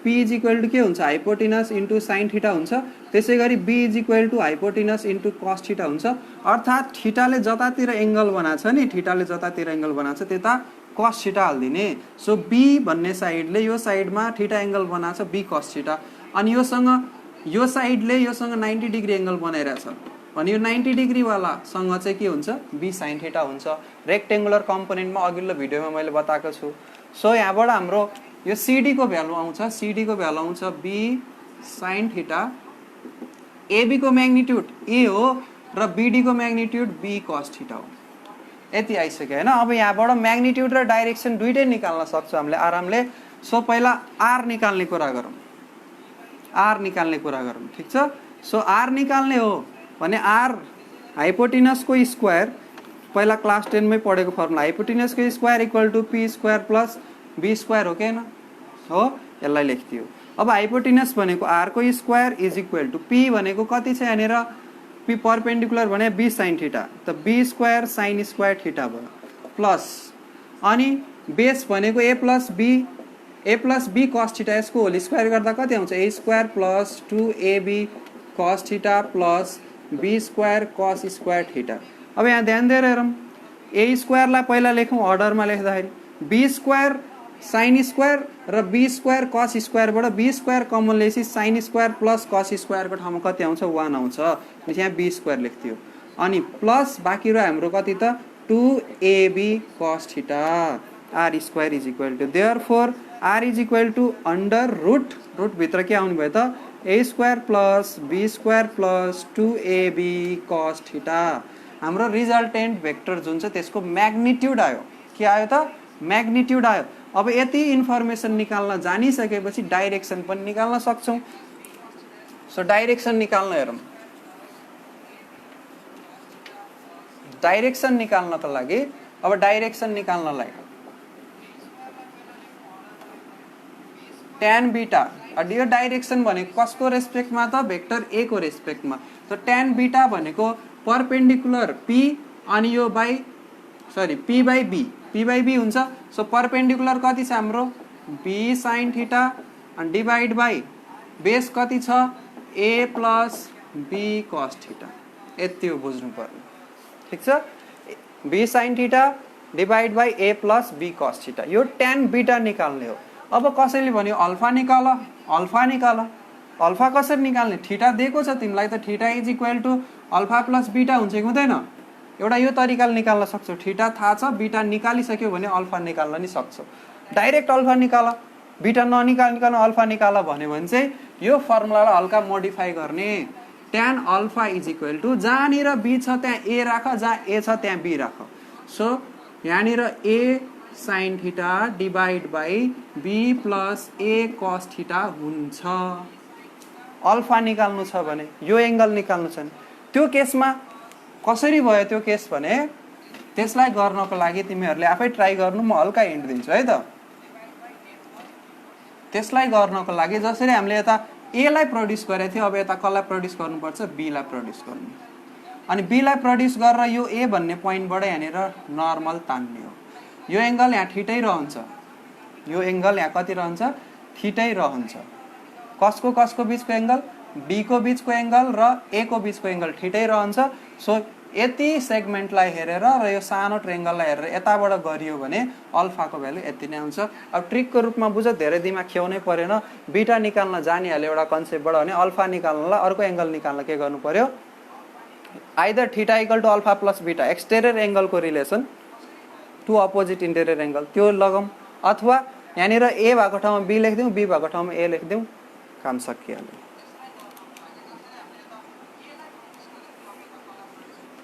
p इज इक्वल टु के हुन्छ हाइपोटेनस इन्टु साइन थीटा हुन्छ त्यसैगरी b is equal to hypotenuse into cos theta हुन्छ अर्थात् थीटाले जतातिर एंगल बनाछ नि थीटाले जतातिर एंगल बनाछ त्यता कस थीटा हाल्दिने सो b भन्ने साइडले यो साइडमा थीटा एंगल बनाछ b कस थीटा अनि यो साइडले योसँग 90 डिग्री एंगल बनाइरहेछ अनि यो 90 डिग्री वाला सँग चाहिँ के हुन्छ b sin थीटा हुन्छ रेक्टेंगुलर कम्पोनेन्टमा अघिल्लो भिडियोमा मैले बताएको छु सो यहाँबाट हाम्रो यो सीडी को भ्यालु आउँछ सीडी को भ्यालु आउँछ b sin थीटा ab को म्याग्निट्युड a हो र bd को म्याग्निट्युड b cos थीटा हो यति आइसक्यो हैन अब यहाँबाट म्याग्निट्युड र डाइरेक्सन दुईटै निकाल्न सक्छौं हामीले आरामले सो पहिला r निकाल्ने कुरा गरौँ ठीक छ सो r निकाल्ने हो भने r हाइपोटेनस को स्क्वायर पहिला क्लास 10 मै पढेको फर्मुला हाइपोटेनस को square equal to p square plus b square हो केन हो यसलाई लेख्दियो अब हाइपोटेनस भनेको r को square is equal to p भनेको कति छ यहाँनिर p परपेंडिकुलर भने b sin थीटा त b square sin square theta भयो प्लस अनि बेस भनेको a plus b cos theta यसको होल स्क्वायर गर्दा कति आउँछ a square plus 2ab cos theta plus b square cos square theta अब यहाँ ध्यान दिएर हेरौँ a स्क्वायर लाई पहिला लेखौँ अर्डरमा लेख्दाखेरि b स्क्वायर sin स्क्वायर र b स्क्वायर cos स्क्वायर बाट b स्क्वायर कमन लेसी sin square plus cos square को ठाउँमा कति आउँछ 1 आउँछ यहाँ b स्क्वायर लेख्दियो अनि प्लस बाँकी रह्यो हाम्रो कति त 2ab cos theta r square is equal to therefore r is equal to under root भित्र के आउनु भयो त a square plus b square plus 2ab cos theta हाम्रो रिजल्टेन्ट भेक्टर जुन छ त्यसको म्याग्निट्युड आयो के आयो त म्याग्निट्युड आयो अब यति इन्फर्मेसन निकाल्न जानिसकेपछि डाइरेक्सन पनि निकाल्न सक्छौं सो डाइरेक्सन निकाल्न हेरौँ डाइरेक्सन निकाल्नको लागि अब डाइरेक्सन निकाल्नलाई tan बीटा यो डाइरेक्सन भनेको कसको रेस्पेक्टमा त भेक्टर a को रेस्पेक्टमा त tan बीटा भनेको परपेंडिकुलर p अनि यो by sorry p by b हुन्छ। सो परपेन्डिकुलर कति छ हाम्रो b sin थीटा अनि डिभाइड बाइ बेस कति छ a plus b cos theta. यति हो बुझ्नु पर्ने, ठीक छ। b sin theta divide by a plus b cos theta, यो tan बीटा निकाल्ने हो। अब कसैले भन्यो अल्फा निकाल, अल्फा निकाल, अल्फा कसरी निकाल्ने, थीटा दिएको छ तिमीलाई त, theta is equal to alpha plus beta हुन्छ कि हुँदैन। एउटा यो तरिकाले निकाल्न सक्छौ, थीटा थाहा छ बीटा निकालिसक्यो भने अल्फा निकाल्न नि सक्छौ। डाइरेक्ट अल्फा निकाल, बीटा ननिकाल अल्फा निकाल भन्यो भने चाहिँ यो फर्मुलालाई हल्का मोडिफाई गर्ने। tan alpha is equal to जहाँनिर b छ त्यहाँ a राख, जहाँ a छ त्यहाँ b राख। सो यहाँनिर a sin theta divide by b plus a cos theta हुन्छ। अल्फा निकाल्नु छ भने, यो एंगल निकाल्नु छ भने, त्यो केसमा कसरी भयो त्यो केस भने त्यसलाई गर्नको लागि तिमीहरूले आफै ट्राई गर्नु, म हल्का हिन्ट दिन्छु है त। त्यसलाई गर्नको लागि जसरी हामीले यता a लाई प्रोड्युस गरेको थियो, अब यता कसलाई प्रोड्युस गर्नुपर्छ b लाई प्रोड्युस गर्नु। अनि b लाई प्रोड्युस गरेर यो a भन्ने पोइन्टबाट यहाँनिर नर्मल तान्ने हो। यो एंगल यहाँ ठिटै रहन्छ, यो एंगल यहाँ कति रहन्छ ठिटै रहन्छ। कसको बीचको एंगल b को बीचको एंगल र a को बीचको एंगल ठिटै रहन्छ। सो यति सेगमेन्टलाई हेरेर र यो सानो ट्रायंगललाई हेरेर यताबाट गरियो भने अल्फाको भ्यालु यति नै आउँछ। अब ट्रिकको रूपमा बुझ, धेरै दिमाग खेउनै परेन। बीटा निकाल्न जानिहाल्यो एउटा कन्सेप्टबाट भने अल्फा निकाल्नलाई अर्को एंगल निकाल्न के गर्नु पर्यो, either theta equal to alpha plus beta, exterior एंगलको relation to opposite interior angle त्यो लगम, अथवा यहाँनिर a भएको ठाउँमा b लेखिदिउँ, b भएको ठाउँमा a लेखिदिउँ, काम सकिहाल्यो।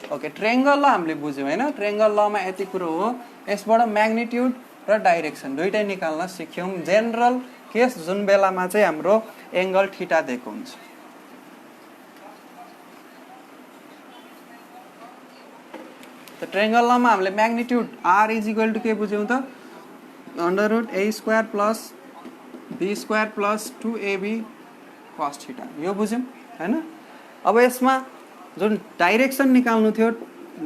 ओके, ट्रायंगल ल हामीले बुझ्यौँ हैन। ट्रायंगल लमा यति कुरो हो, यसबाट म्याग्निट्युड र डाइरेक्सन दुईटै निकाल्न सिक्यौँ। जेनरल केस जुन बेलामा चाहिँ हाम्रो एंगल थीटा दिएको हुन्छ। त ट्रायंगल लमा हामीले magnitude r is equal to के बुझ्यौँ त, under root a square plus b square plus 2ab cos theta, यो बुझ्यौँ हैन। अब यसमा जुन डाइरेक्सन निकाल्नु थियो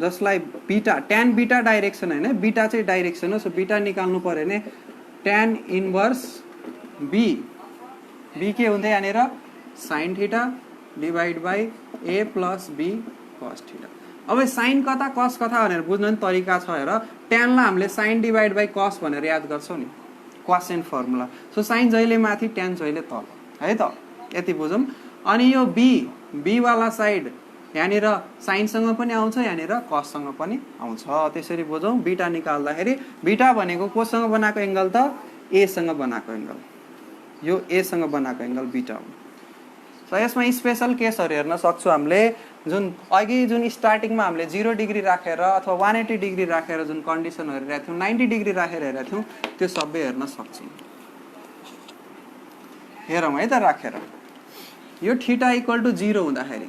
जसलाई बीटा, tan बीटा डाइरेक्सन हैन, बीटा चाहिँ डाइरेक्सन हो। सो बीटा निकाल्नु पर्यो भने tan इन्भर्स b के हुन्थ्यो यहाँनिर sin theta divide by a plus b cos theta. अब साइन कता कस कता भनेर बुझ्न नि तरिका छ हेर। tan लाई हामीले sin डिभाइड बाइ cos भनेर याद गर्छौं नि, क्वासेन्ट फर्मुला। सो sin जहिले माथि tan जहिले तल है त, यति बुझौँ। अनि यो b वाला साइड यहाँनिर साइनसँग पनि आउँछ, यहाँनिर कससँग पनि आउँछ, त्यसरी बुझौँ। बीटा निकाल्दाखेरि बीटा भनेको कोसँग बनाएको एंगल त, a सँग बनाएको एंगल, यो a सँग बनाएको एंगल बीटा हो। सो यसमा स्पेशल केसहरू हेर्न सक्छौँ हामीले, जुन अघि जुन स्टार्टिङमा हामीले 0 डिग्री राखेर अथवा 180 डिग्री राखेर जुन कन्डिसनहरू हेरेका थियौँ, 90 डिग्री राखेर हेरेका थियौँ, त्यो सबै हेर्न सक्छौँ। हेरौँ है त राखेर। यो थीटा इक्वल टु 0 हुँदाखेरि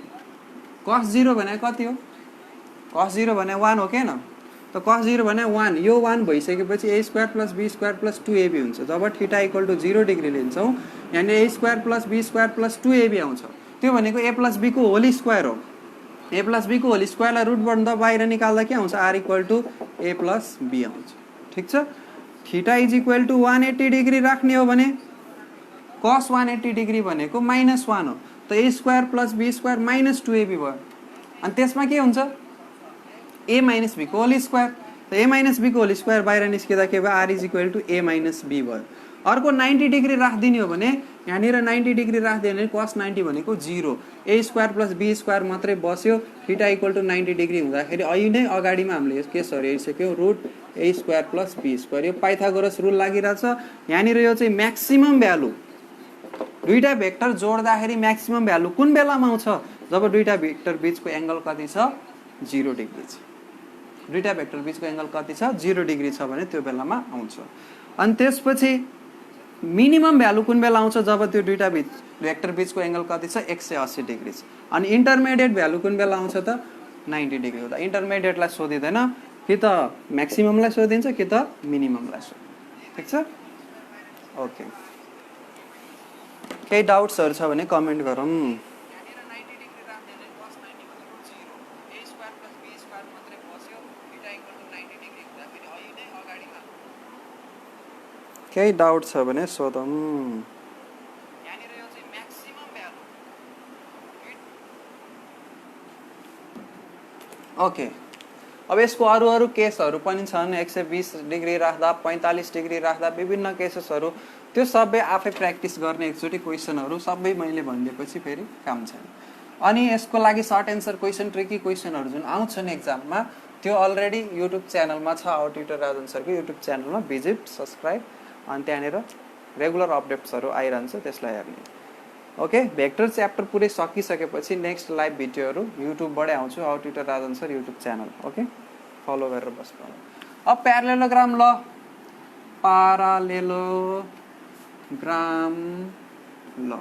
cos 0 भने कति हो, cos 0 भने 1 हो के न, त cos 0 भने 1, यो 1 भइसकेपछि a square plus b square plus 2ab हुन्छ। जब थीटा इक्वल टु 0 डिग्री लिन्छौँ यहाँनिर a square plus b square plus 2ab आउँछ। त्यो भनेको a प्लस b को होल स्क्वायर हो। a प्लस b को होल स्क्वायरलाई रुटबाट त बाहिर निकाल्दा के आउँछ, r equal to a plus b आउँछ। ठिक छ। Theta is equal to 180 degree राख्ने हो भने cos 180 डिग्री भनेको -1 हो, त a square plus b square minus 2ab भयो। अनि त्यसमा के हुन्छ, a माइनस b को होल स्क्वायर, त a माइनस b को होल स्क्वायर बाहिर निस्किँदा के भयो, r is equal to a minus b भयो। अर्को 90 डिग्री राखिदिने हो भने यहाँनिर 90 डिग्री राखिदियो भने cos 90 भनेको 0, a square plus b square मात्रै बस्यो। थीटा इक्वल टु 90 डिग्री हुँदाखेरि अहिले नै अगाडिमा हामीले यो केसहरू हेरिसक्यौँ, root a square plus b square, यो पाइथागोरस रुल लागिरहेछ। यहाँनिर यो चाहिँ म्याक्सिमम भ्यालु, दुईटा भेक्टर जोड्दाखेरि म्याक्सिमम भ्यालु कुन बेलामा आउँछ, जब दुईटा भेक्टर बीचको एंगल कति छ, 0 डिग्री छ। दुईटा भेक्टर बीचको एंगल कति छ, 0 डिग्री छ भने त्यो बेलामा आउँछ। अनि त्यसपछि मिनिमम भ्यालु कुन बेला आउँछ, जब त्यो दुईटा भेक्टर बीचको एंगल कति छ, 180 डिग्री छ। अनि इन्टरमिडिएट भ्यालु कुन बेला आउँछ त, 90 डिग्री हुँदा। इन्टरमिडिएटलाई सोधिँदैन, कि त म्याक्सिममलाई सोधिन्छ कि त मिनिममलाई सोधिन्छ। ठिक छ। ओके, केही डाउट्सहरू छ भने कमेन्ट गरौँ। केही डाउट छ भने सोधौँ। यहाँनिर यो चाहिँ म्याक्सिमम भ्यालु। ओके, अब यसको अरू केसहरू पनि छन्। 120 डिग्री राख्दा, 45 डिग्री राख्दा विभिन्न केसेसहरू, त्यो सबै आफै प्र्याक्टिस गर्ने एकचोटि क्वेसनहरू सबै मैले भनिदिएपछि फेरि काम छैन। अनि यसको लागि सर्ट एन्सर क्वेसन, ट्रिकी क्वेसनहरू जुन आउँछन् एक्जाममा, त्यो अलरेडी युट्युब च्यानलमा छ। आवर ट्युटर राजन सरको युट्युब च्यानलमा भिजिट, सब्सक्राइब, अनि त्यहाँनिर रेगुलर अपडेट्सहरू आइरहन्छ, त्यसलाई हेर्ने। ओके, भेक्टर च्याप्टर पुरै सकिसकेपछि नेक्स्ट लाइभ भिडियोहरू युट्युबबाटै आउँछु, our tutor Rajan sir YouTube channel. Okay, follow गरेर बस्नु। अब parallelogram law, parallelogram law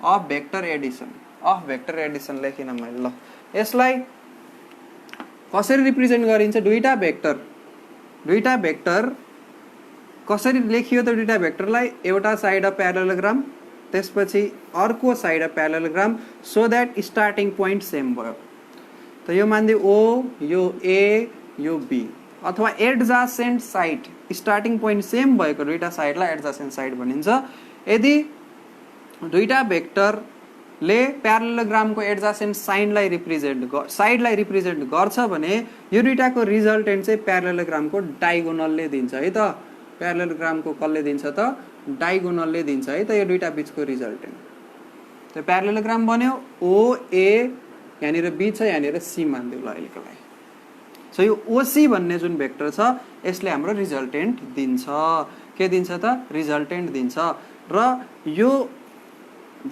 of vector addition, of vector addition लेखिन मैले। ल यसलाई कसरी रिप्रेजेन्ट गरिन्छ? दुईटा भेक्टर कसरी लेखियो त? दुईटा भेक्टरलाई एउटा साइड अफ प्यारालेलोग्राम, त्यसपछि अर्को side of parallelogram, so that starting point same भयो। त यो मान्दै ओ, यो ए, यो बी, अथवा एडजासेन्ट साइड, स्टार्टिङ पोइन्ट सेम भएको दुईटा साइडलाई एडजासेन्ट साइड भनिन्छ। यदि दुईटा भेक्टरले प्यारालेलोग्रामको एडजासेन्ट साइडलाई रिप्रेजेन्ट गर्छ भने यो दुईटाको रिजल्टेन्ट चाहिँ प्यारालेलोग्रामको डायगोनलले दिन्छ है त। प्यारालेलोग्रामको कसले दिन्छ त? डायगोनलले दिन्छ है त, यो दुईटा बीचको रिजल्टेन्ट। त्यो प्यारालेलोग्राम बन्यो, ओ ए, यहाँनिर बी छ, यहाँनिर सी मानिदिउँ ल अहिलेको लागि। सो यो ओसी भन्ने जुन भेक्टर छ यसले हाम्रो रिजल्टेन्ट दिन्छ। के दिन्छ त? रिजल्टेन्ट दिन्छ। र यो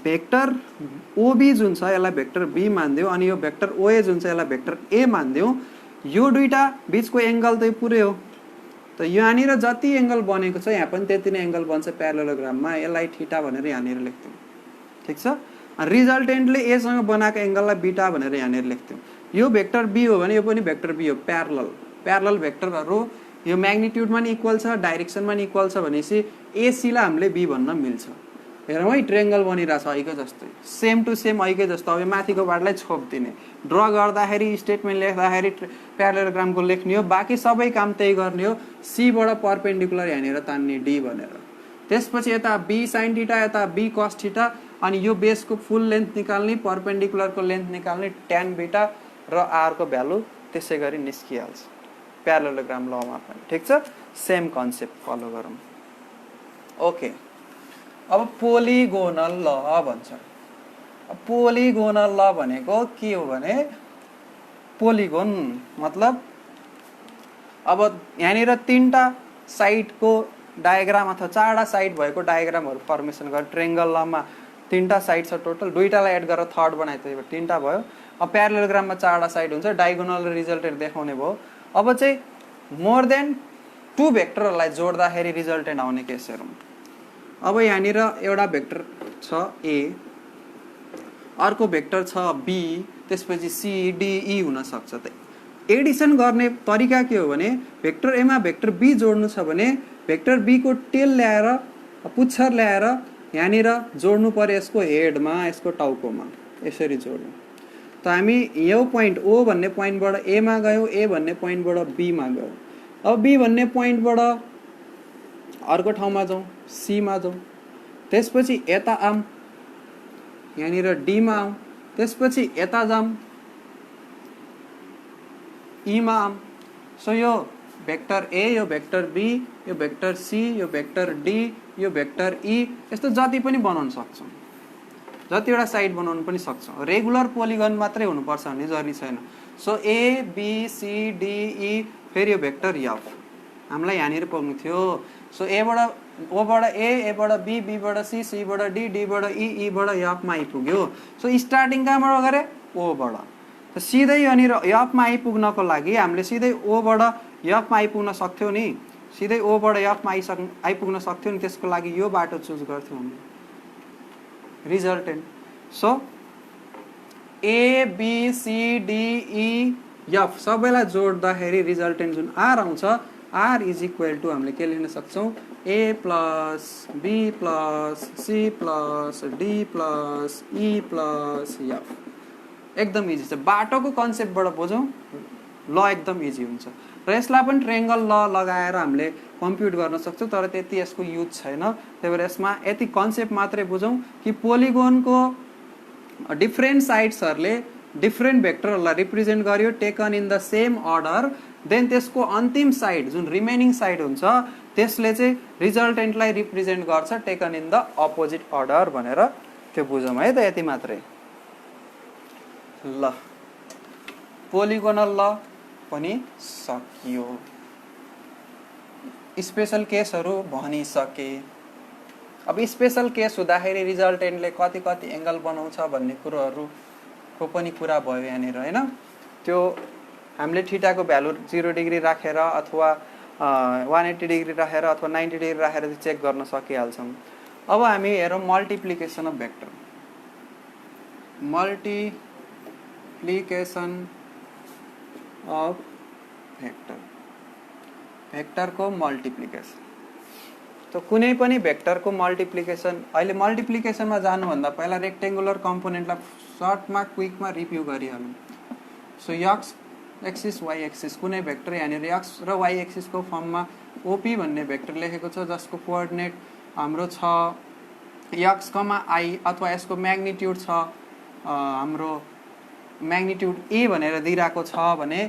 भेक्टर ओबी जुन छ यसलाई भेक्टर बी मानिदिउँ, अनि यो भेक्टर ओए जुन छ यसलाई भेक्टर ए मानिदिउँ। यो दुईटा बीचको एङ्गल त पुरै हो। त यहाँनिर जति एङ्गल बनेको छ यहाँ पनि त्यति नै एङ्गल बन्छ प्यारालेलोग्राममा। यसलाई थीटा भनेर यहाँनिर लेख्थ्यौँ, ठिक छ। रिजल्टेन्टले एसँग बनाएको एङ्गललाई बीटा भनेर यहाँनिर लेख्थ्यौँ। यो भेक्टर बी हो भने यो पनि भेक्टर बी हो। प्यारलल भेक्टरहरू यो म्याग्निट्युडमा नि इक्वल छ, डाइरेक्सनमा नि इक्वल छ भनेपछि एसीलाई हामीले बी भन्न मिल्छ। हेरौँ है, ट्रेङ्गल बनिरहेछ ऐकै जस्तै, सेम टु सेम ऐकै जस्तो। अब माथिको बाटलाई छोपिदिने, ड्र गर्दाखेरि, स्टेटमेन्ट लेख्दाखेरि प्यारालेलोग्रामको लेख्ने हो, बाँकी सबै काम त्यही गर्ने हो। सीबाट परपेन्डिकुलर यहाँनिर तान्ने डी भनेर, त्यसपछि यता बी साइन थीटा, यता बी कस थीटा, अनि यो बेसको फुल लेन्थ निकाल्ने, परपेन्डिकुलरको लेन्थ निकाल्ने, ट्यान बीटा र आरको भ्यालु त्यसै गरी निस्किहाल्छ प्यारालेलोग्राम लमा पनि, ठिक छ। सेम कन्सेप्ट फलो गरौँ। ओके, अब पोलिगोनल ल भन्छ। पोलिगोनल ल भनेको के हो भने, पोलिगोन मतलब अब यहाँनिर तीनटा साइडको डायग्राम अथवा चारवटा साइड भएको डायग्रामहरू फर्मेसन गरेर ट्रेङ्गल लमा तीनटा साइड छ टोटल, दुईटालाई एड गरेर थर्ड बनाए त तीनटा भयो। अब प्यारालेलोग्राममा चारवटा साइड हुन्छ, डायगोनल र रिजल्टेन्ट देखाउने भयो। अब चाहिँ मोर देन टु भेक्टरहरूलाई जोड्दाखेरि रिजल्टेन्ट आउने केस हेरौँ। अब यहाँनिर एउटा भेक्टर छ ए, अर्को भेक्टर छ बी, त्यसपछि सी डी ई हुन सक्छ। त एडिसन गर्ने तरिका के हो भने, भेक्टर एमा भेक्टर बी जोड्नु छ भने भेक्टर बी को टेल ल्याएर, पुच्छर ल्याएर यहाँनिर जोड्नु पर्यो यसको हेडमा, यसको टाउकोमा, यसरी जोड्नु। त हामी यो पोइन्ट ओ भन्ने पोइन्टबाट एमा गयौँ, ए भन्ने पोइन्टबाट बीमा गयौँ। अब बी भन्ने पोइन्टबाट अर्को ठाउँमा जाउँ, सीमा जाउँ, त्यसपछि यता आऊँ, यहाँनिर डीमा आऊँ, त्यसपछि यता जाऊँ, ईमा आऊँ। सो यो भेक्टर ए, यो भेक्टर बी, यो भेक्टर सी, यो भेक्टर डी, यो भेक्टर ई, यस्तो जति पनि बनाउन सक्छौँ, जतिवटा साइड बनाउनु पनि सक्छौँ। रेगुलर पोलिगन मात्रै हुनुपर्छ भन्ने जरुरी छैन। So A B C D E, फेरि यो भेक्टर एफ हामीलाई यहाँनिर पाउनु थियो। सो एबाट ओबाट ए, एबाट बी, बीबाट सी, सीबाट डी, डीबाट ई, ईबाट एफमा आइपुग्यो। सो स्टार्टिङ कहाँबाट गरे? ओबाट। त सिधै यहाँनिर एफमा आइपुग्नको लागि हामीले सिधै ओबाट एफमा आइपुग्न सक्थ्यौँ नि, सिधै ओबाट एफमा आइपुग्न सक्थ्यौँ नि। त्यसको लागि यो बाटो चुज गर्थ्यौँ हामीले, resultant. So A B C D E F सबैलाई जोड्दाखेरि रिजल्टेन्ट जुन आर आउँछ, आर इज इक्वल टु हामीले के लेख्न सक्छौँ? A plus B plus C plus D plus E plus F. एकदम इजी छ, बाटोको कन्सेप्टबाट बुझौँ ल, एकदम इजी हुन्छ। र यसलाई पनि ट्रायंगल ल लगाएर हामीले कम्प्युट गर्न सक्छौं, तर त्यति यसको युज छैन। त्यही भएर यसमा यति कन्सेप्ट मात्रै बुझौं कि पोलिगोनको डिफरेन्ट साइड्सहरुले डिफरेन्ट भेक्टरहरुलाई रिप्रेजेन्ट गर्यो taken in the same order, then त्यसको अन्तिम साइड जुन रिमेनिङ साइड हुन्छ त्यसले चाहिँ रिजल्टेन्टलाई रिप्रेजेन्ट गर्छ taken in the opposite order भनेर त्यो बुझौं है त। यति मात्रै। ल पोलिगोनल ल पनि सकियो, स्पेशल केसहरु भनिसके। अब स्पेशल केस हुँदाखेरि रिजल्टेन्टले कति कति एंगल बनाउँछ भन्ने कुरोहरुको पनि कुरा भयो यहाँनिर हैन। त्यो हामीले थीटाको भ्यालु 0 डिग्री राखेर अथवा 180 डिग्री राखेर अथवा 90 डिग्री राखेर चेक गर्न सकिहाल्छौं। अब हामी हेरौं multiplication of vector. Multiplication of vector, भेक्टरको मल्टिप्लिकेसन। तो कुनै पनि भेक्टरको मल्टिप्लिकेसन, अहिले मल्टिप्लिकेसनमा जानुभन्दा पहिला रेक्टेंगुलर कम्पोनेन्टलाई सर्टमा क्विकमा रिभ्यू गरिहालौं। So X axis Y axis कुनै भेक्टर यहाँनिर एक्स र वाई एक्सिस को फर्ममा ओपी भन्ने भेक्टर लेखेको छ जसको कोअर्डिनेट हाम्रो छ एक्स कमा आई अथवा यसको म्याग्निट्युड छ हाम्रो म्याग्निट्युड ए भनेर दिइराको छ भने,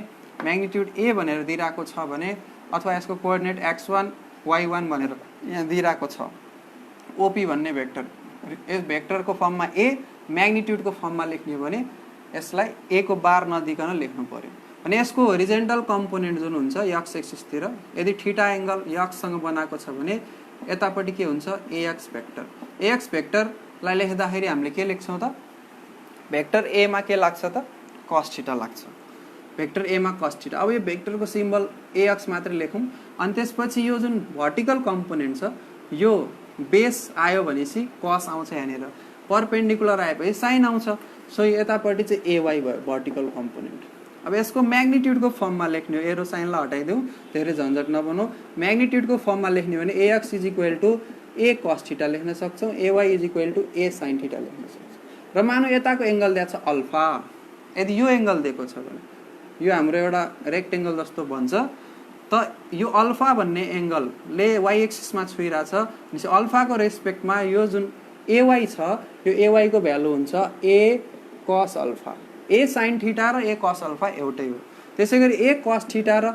म्याग्निट्युड ए भनेर दिइराको छ भने अथवा यसको कोअर्डिनेट x1 y1 भनेर यहाँ दिइराको छ ओपी भन्ने भेक्टर। यस भेक्टरको फर्ममा ए म्याग्निट्युडको फर्ममा लेख्ने हो भने यसलाई ए को बार नदिकन लेख्नु पर्यो। अनि यसको होरिजेन्टल कम्पोनेन्ट जुन हुन्छ एक्स एक्सिसतिर यदि थीटा एंगल एक्स सँग बनाएको छ भने यतापटि के हुन्छ एएक्स भेक्टर। एएक्स भेक्टरलाई लेख्दाखेरि हामीले के लेख्छौं त भेक्टर ए मा के लाग्छ त cos थीटा लाग्छ। भेक्टर ए मा cos थीटा। अब यो भेक्टरको सिम्बल एएक्स मात्र लेखौं अनि त्यसपछि यो जुन भर्टिकल कम्पोनेन्ट छ यो बेस आयो भनेपछि cos आउँछ, यहाँनिर परपेन्डिकुलर आएपछि sin आउँछ। सो यतापटि चाहिँ एवाई भयो भर्टिकल कम्पोनेन्ट। अब यसको म्याग्निट्युडको फर्ममा लेख्ने हो, एरो साइनलाई हटाइदेऊ धेरै झन्झट नबनाऊ। म्याग्निट्युडको फर्ममा लेख्ने हो भने A x is equal to A cos theta लेख्न सक्छौं, A y is equal to A sin theta लेख्न सक्छौं। र मानौ यताको एंगल दिएको छ अल्फा, यदि यो एंगल दिएको छ भने यो हाम्रो एउटा रेक्टेंगल जस्तो बन्छ त यो अल्फा भन्ने एंगलले वाई एक्सिसमा छुइराछ भनेपछि अल्फाको रेस्पेक्टमा यो जुन एवाई छ यो एवाई को भ्यालु हुन्छ ए cos अल्फा। ए sin थीटा र ए cos अल्फा एउटै हो, त्यसैगरी ए cos थीटा र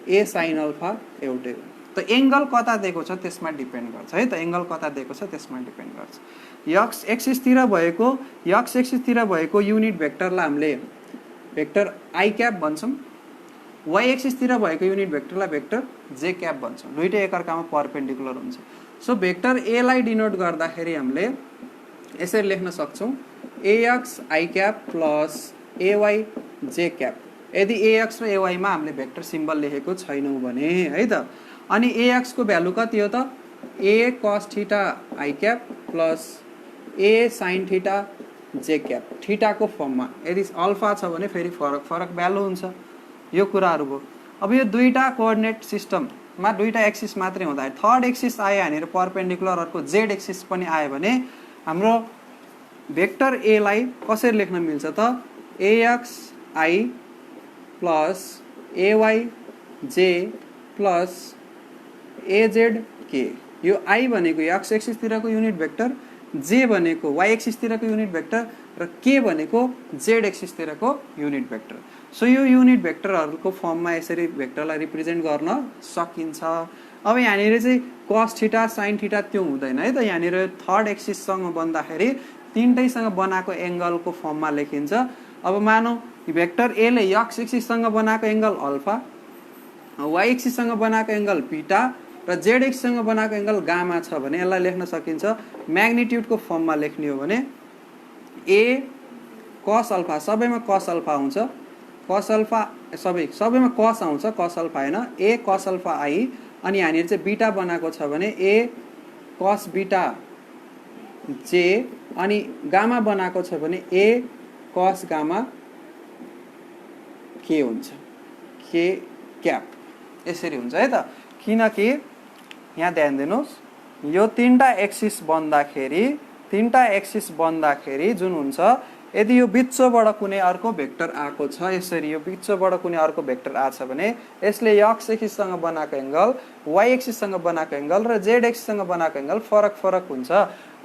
ए sin अल्फा एउटै हो। त एंगल कता दिएको छ त्यसमा डिपेन्ड गर्छ है त, एंगल कता दिएको छ त्यसमा डिपेन्ड गर्छ। एक्स एक्सिसतिर भएको युनिट भेक्टरलाई हामीले भेक्टर आई क्याप भन्छौं, वाई एक्सिसतिर भएको युनिट भेक्टरलाई भेक्टर जे क्याप भन्छौं। दुईटै एकअर्कामा परपेन्डिकुलर हुन्छ। सो भेक्टर ए लाई डिनोट गर्दाखेरि हामीले यसरी लेख्न सक्छौं A x I cap plus A y J cap. यदि एएक्स र एवाई मा हामीले भेक्टर सिम्बल लेखेको छैनौं भने है त। अनि एएक्स को भ्यालु कति हो त ए cos theta I cap plus A sin theta J cap theta को फर्ममा। यदि अल्फा छ भने फेरि फरक फरक भ्यालु हुन्छ। यो कुराहरु भयो। अब यो दुईटा कोअर्डिनेट सिस्टममा दुईटा एक्सिस मात्रै हुँदा थर्ड एक्सिस आयो भनेर परपेन्डिकुलर अर्को जेड एक्सिस पनि आयो भने हाम्रो भेक्टर ए लाई कसरी लेख्न मिल्छ त एएक्स आई प्लस एवाई जे प्लस एजेड के। यो आई भनेको एक्स एक्सिस तिरको युनिट भेक्टर, जे भनेको वाई एक्सिस तिरको युनिट भेक्टर र के भनेको जेड एक्सिस तिरको युनिट भेक्टर। सो यो युनिट भेक्टरहरुको फर्ममा यसरी भेक्टरलाई रिप्रेजेन्ट गर्न सकिन्छ। अब यहाँनिर चाहिँ cos थीटा sin थीटा त्यो हुँदैन है त। यहाँनिर थर्ड एक्सिस सँग बन्दाखेरि तीनटैसँग बनाएको एंगलको फर्ममा लेखिन्छ। अब मानौ भेक्टर ए ले एक्स एक्सिस सँग बनाएको एंगल अल्फा, वाई एक्सिस सँग बनाएको एंगल बीटा र जेड एक्सिस सँग बनाएको एंगल गामा छ भने यसलाई लेख्न सकिन्छ म्याग्निट्युडको फर्ममा लेख्ने हो भने ए cos अल्फा, सबैमा cos अल्फा हुन्छ, cos अल्फा सबैमा cos आउँछ, cos अल्फा हैन, ए cos अल्फा आई। अनि यहाँनिर चाहिँ बीटा बनाएको छ भने ए cos बीटा जे, अनि गामा बनाएको छ भने ए cos गामा के हुन्छ के क्याप। यसरी हुन्छ है त। किनकि यहाँ ध्यान दिनुस् यो तीनटा एक्सिस बन्दाखेरि जुन हुन्छ यदि यो बिचबाट कुनै अर्को भेक्टर आएको छ, यसरी यो बिचबाट कुनै अर्को भेक्टर आछ भने यसले x एक्सिससँग बनाएको एंगल, y एक्सिससँग बनाएको एंगल र z एक्सिससँग बनाएको एंगल फरक फरक हुन्छ।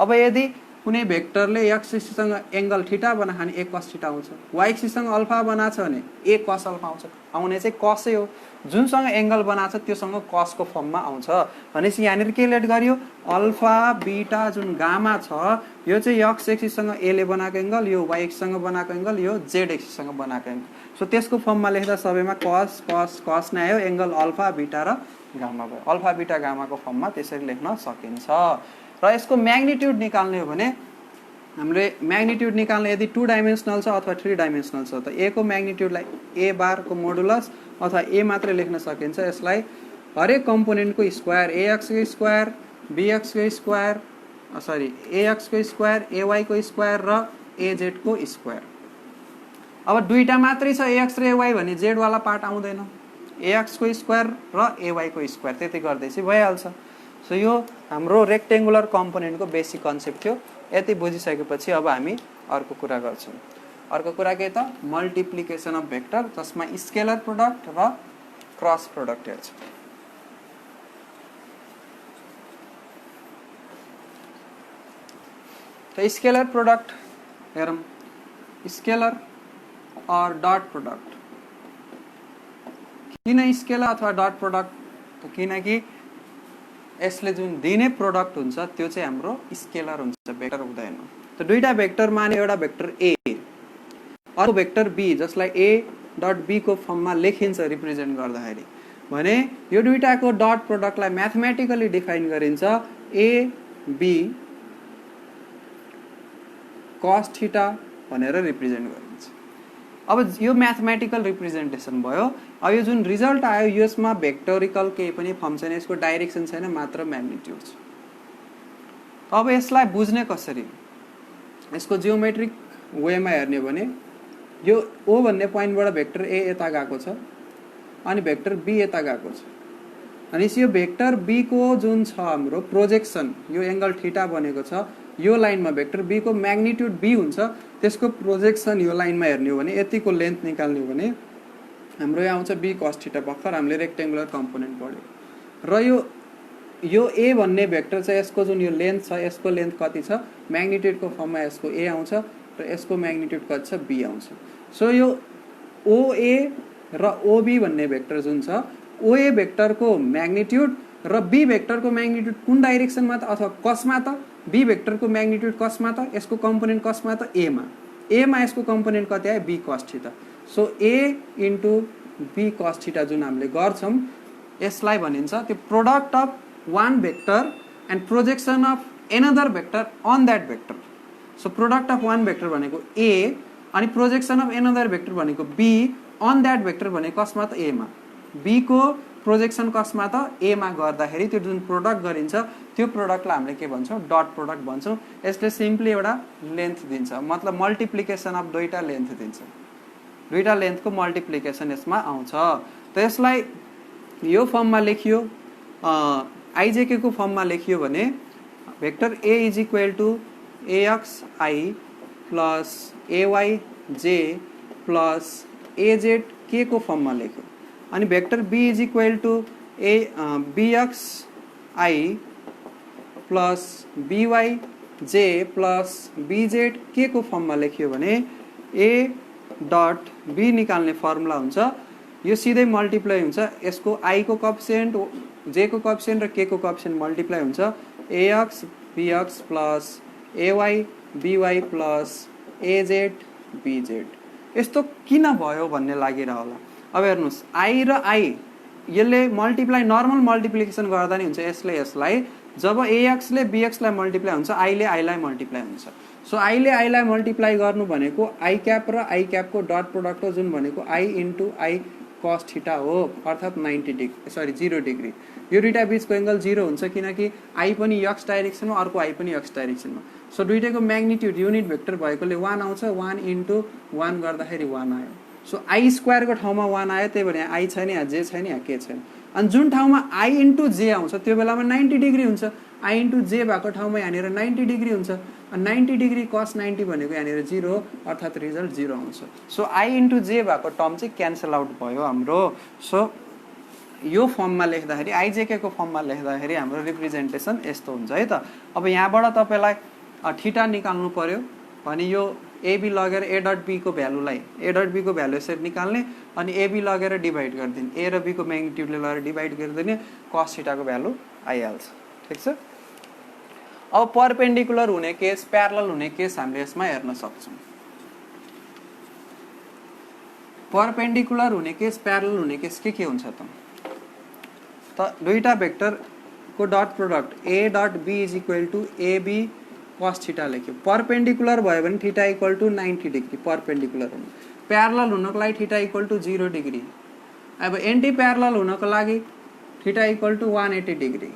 अब यदि कुनै भेक्टरले x एक्सिससँग एंगल थीटा बनायो भने a cos थीटा आउँछ, y एक्सिससँग अल्फा बनाछ भने a cos अल्फा आउँछ। आउने चाहिँ cos हो, जुनसँग एंगल बनाछ त्योसँग cos को फर्ममा आउँछ। भनेपछि यहाँनिर के लेट गरियो, अल्फा बीटा जुन गामा छ यो चाहिँ x एक्सिससँग a ले बनाएको एंगल, यो y एक्सिससँग बनाएको एंगल, यो z एक्सिससँग बनाएको एंगल। सो त्यसको फर्ममा लेख्दा सबैमा cos cos cos नै आयो, एंगल अल्फा बीटा र गामा भयो। अल्फा बीटा गामाको फर्ममा त्यसरी लेख्न सकिन्छ। र यसको म्याग्निट्युड निकाल्ने हो भने हामीले म्याग्निट्युड निकाल्ने यदि 2 डाइमेन्सनल छ अथवा 3 डाइमेन्सनल छ त a को म्याग्निट्युडलाई a बार को मोडुलस अथवा a मात्रै लेख्न सकिन्छ। यसलाई हरेक कम्पोनेन्टको स्क्वायर, ax को स्क्वायर, bx को स्क्वायर, सरी ax को स्क्वायर, ay को स्क्वायर र az को स्क्वायर। अब दुईटा मात्रै छ ax र ay भने z वाला पार्ट आउँदैन, ax को स्क्वायर र ay को स्क्वायर त्यति गर्दैछ भइहाल्छ। सो यो हाम्रो रेक्टेंगुलर कम्पोनेन्टको बेसिक कन्सेप्ट थियो। यति बुझिसकेपछि अब हामी अर्को कुरा गर्छौं। अर्को कुरा के त, मल्टिप्लिकेसन अफ भेक्टर जसमा स्केलर प्रोडक्ट र क्रस प्रोडक्ट हेर्छ। त स्केलर प्रोडक्ट हेरौं, स्केलर और डट प्रोडक्ट। किन स्केलर अथवा डट प्रोडक्ट, त किनकि यसले जुन दिने प्रोडक्ट हुन्छ त्यो चाहिँ हाम्रो स्केलर हुन्छ, भेक्टर हुँदैन। त दुईटा भेक्टर माने एउटा भेक्टर a अर्को भेक्टर b जसलाई a डट b को फर्ममा लेखिन्छ रिप्रेजेन्ट गर्दाखेरि भने यो दुईटाको डट प्रोडक्टलाई म्याथमेटिकली डिफाइन गरिन्छ a b cos थीटा भनेर रिप्रेजेन्ट गरिन्छ। अब यो म्याथमेटिकल रिप्रेजेन्टेसन भयो। अब यो जुन रिजल्ट आयो यसमा भेक्टोरिकल केही पनि फर्म छैन, यसको डाइरेक्सन छैन, मात्र म्याग्निट्युड छ। अब यसलाई बुझ्ने कसरी, यसको जियोमेट्रिक वेमा हेर्ने भने यो O भन्ने पोइन्टबाट भेक्टर A यता गएको छ अनि भेक्टर B यता गएको छ। अनि यो भेक्टर B को जुन छ हाम्रो प्रोजेक्सन, यो एंगल थीटा बनेको छ, यो लाइनमा भेक्टर B को म्याग्निट्युड B हुन्छ, त्यसको प्रोजेक्सन यो लाइनमा हेर्ने हो भने यतिको लेन्थ निकाल्ने हो भने हाम्रो यहाँ आउँछ b cos थीटा। भर्खर हामीले रेक्टेंगुलर कम्पोनेन्ट पढ्यो र यो a भन्ने भेक्टर चाहिँ यसको जुन यो लेन्थ छ, यसको लेन्थ कति छ, म्याग्निट्युडको फर्ममा यसको a आउँछ र यसको म्याग्निट्युड कति छ, b आउँछ। सो यो OA र OB भन्ने भेक्टर जुन छ, OA भेक्टरको म्याग्निट्युड र B भेक्टरको म्याग्निट्युड कुन डाइरेक्सनमा त, अथवा कसमा त, B भेक्टरको म्याग्निट्युड कसमा त, यसको कम्पोनेन्ट कसमा त, A मा यसको कम्पोनेन्ट कति आयो, b cos theta. So a into b cos theta जुन हामीले गर्छौं यसलाई भनिन्छ त्यो product of one vector and projection of another vector on that vector. So product of one vector भनेको a अनि प्रोजेक्सन अफ एनदर भेक्टर भनेको b on that vector भनेको कसमा त, a मा। b को प्रोजेक्सन कसमा त, a मा गर्दाखेरि त्यो जुन प्रोडक्ट गरिन्छ त्यो प्रोडक्टलाई हामीले के भन्छौं, डट प्रोडक्ट भन्छौं। यसले सिम्पली एउटा लेन्थ दिन्छ, मतलब मल्टिप्लिकेसन अफ दुईटा लेन्थ दिन्छ, दुईटा लेन्थको मल्टिप्लिकेसन यसमा आउँछ। त यसलाई यो फर्ममा लेखियो, आइजेके को फर्ममा लेखियो भने vector a is equal to axi plus ayj plus azk को फर्ममा लेख्यो। अनि vector b is equal to bxi plus byj plus bzk को फर्ममा लेख्यो भने a डट b निकाल्ने फर्मुला हुन्छ, यो सिधै मल्टिप्लाई हुन्छ, यसको i को कोएफिसिएन्ट, j को कोएफिसिएन्ट र k को कोएफिसिएन्ट मल्टिप्लाई हुन्छ, ax bx plus ay by plus az bz। यस्तो किन भयो भन्ने लागिरह होला। अब हेर्नुस्, i र i यसले मल्टिप्लाई, नर्मल मल्टिप्लिकेसन गर्दा नि हुन्छ यसले यसलाई, जब ax ले bx लाई मल्टिप्लाई हुन्छ i ले i लाई मल्टिप्लाई हुन्छ। सो i ले i लाई मल्टिप्लाई गर्नु भनेको i क्याप र i क्याप को डट प्रोडक्ट हो, जुन भनेको i into i cos theta हो, अर्थात 0 डिग्री। यो दुईटा बीचको एंगल 0 हुन्छ किनकि i पनि x डाइरेक्सनमा, अर्को i पनि x डाइरेक्सनमा। सो दुईटैको म्याग्निट्युड युनिट भेक्टर भएकोले 1 आउँछ, 1 इन्टु 1 गर्दाखेरि 1 आयो। सो i स्क्वायर को ठाउँमा 1 आयो, त्यही भएर यहाँ i छैन, यहाँ j छैन, यहाँ k छैन। अनि जुन ठाउँमा आई इन्टु जे आउँछ त्यो बेलामा 90 डिग्री हुन्छ। आई इन्टु जे भएको ठाउँमा यहाँनिर 90 डिग्री हुन्छ। अनि 90 डिग्री cos 90 भनेको यहाँनिर 0 अर्थात् रिजल्ट 0 आउँछ। सो आई इन्टु जे भएको टर्म चाहिँ क्यान्सल आउट भयो हाम्रो। सो यो फर्ममा लेख्दाखेरि आइजेके को फर्ममा लेख्दाखेरि हाम्रो रिप्रेजेन्टेसन यस्तो हुन्छ है त। अब यहाँबाट तपाईलाई थीटा निकाल्नु पर्यो भने यो एबी लगेर ए डट बी को भ्यालुलाई ए डट बी को भ्यालु यसरी निकाल्ने अनि एबी लगेर डिभाइड गरिदिने ए र बी को म्याग्निट्युडले लगेर डिभाइड गरिदिने cos थीटा को भ्यालु आइहाल्छ। ठीक छ। अब परपेन्डिकुलर हुने केस प्यारलल हुने केस हामीले यसमा हेर्न सक्छौं। परपेन्डिकुलर हुने केस प्यारलल हुने केस के हुन्छ त दुईटा भेक्टर को dot product a dot be is equal to a b cos theta लेख्यो। परपेन्डिकुलर भयो भने theta equal to 90 degree perpendicular हुनु। प्यारलल हुनको लागि थीटा इक्वल टू 0 डिग्री। अब एन्टी प्यारलल हुनको लागि थीटा इक्वल टू 180 डिग्री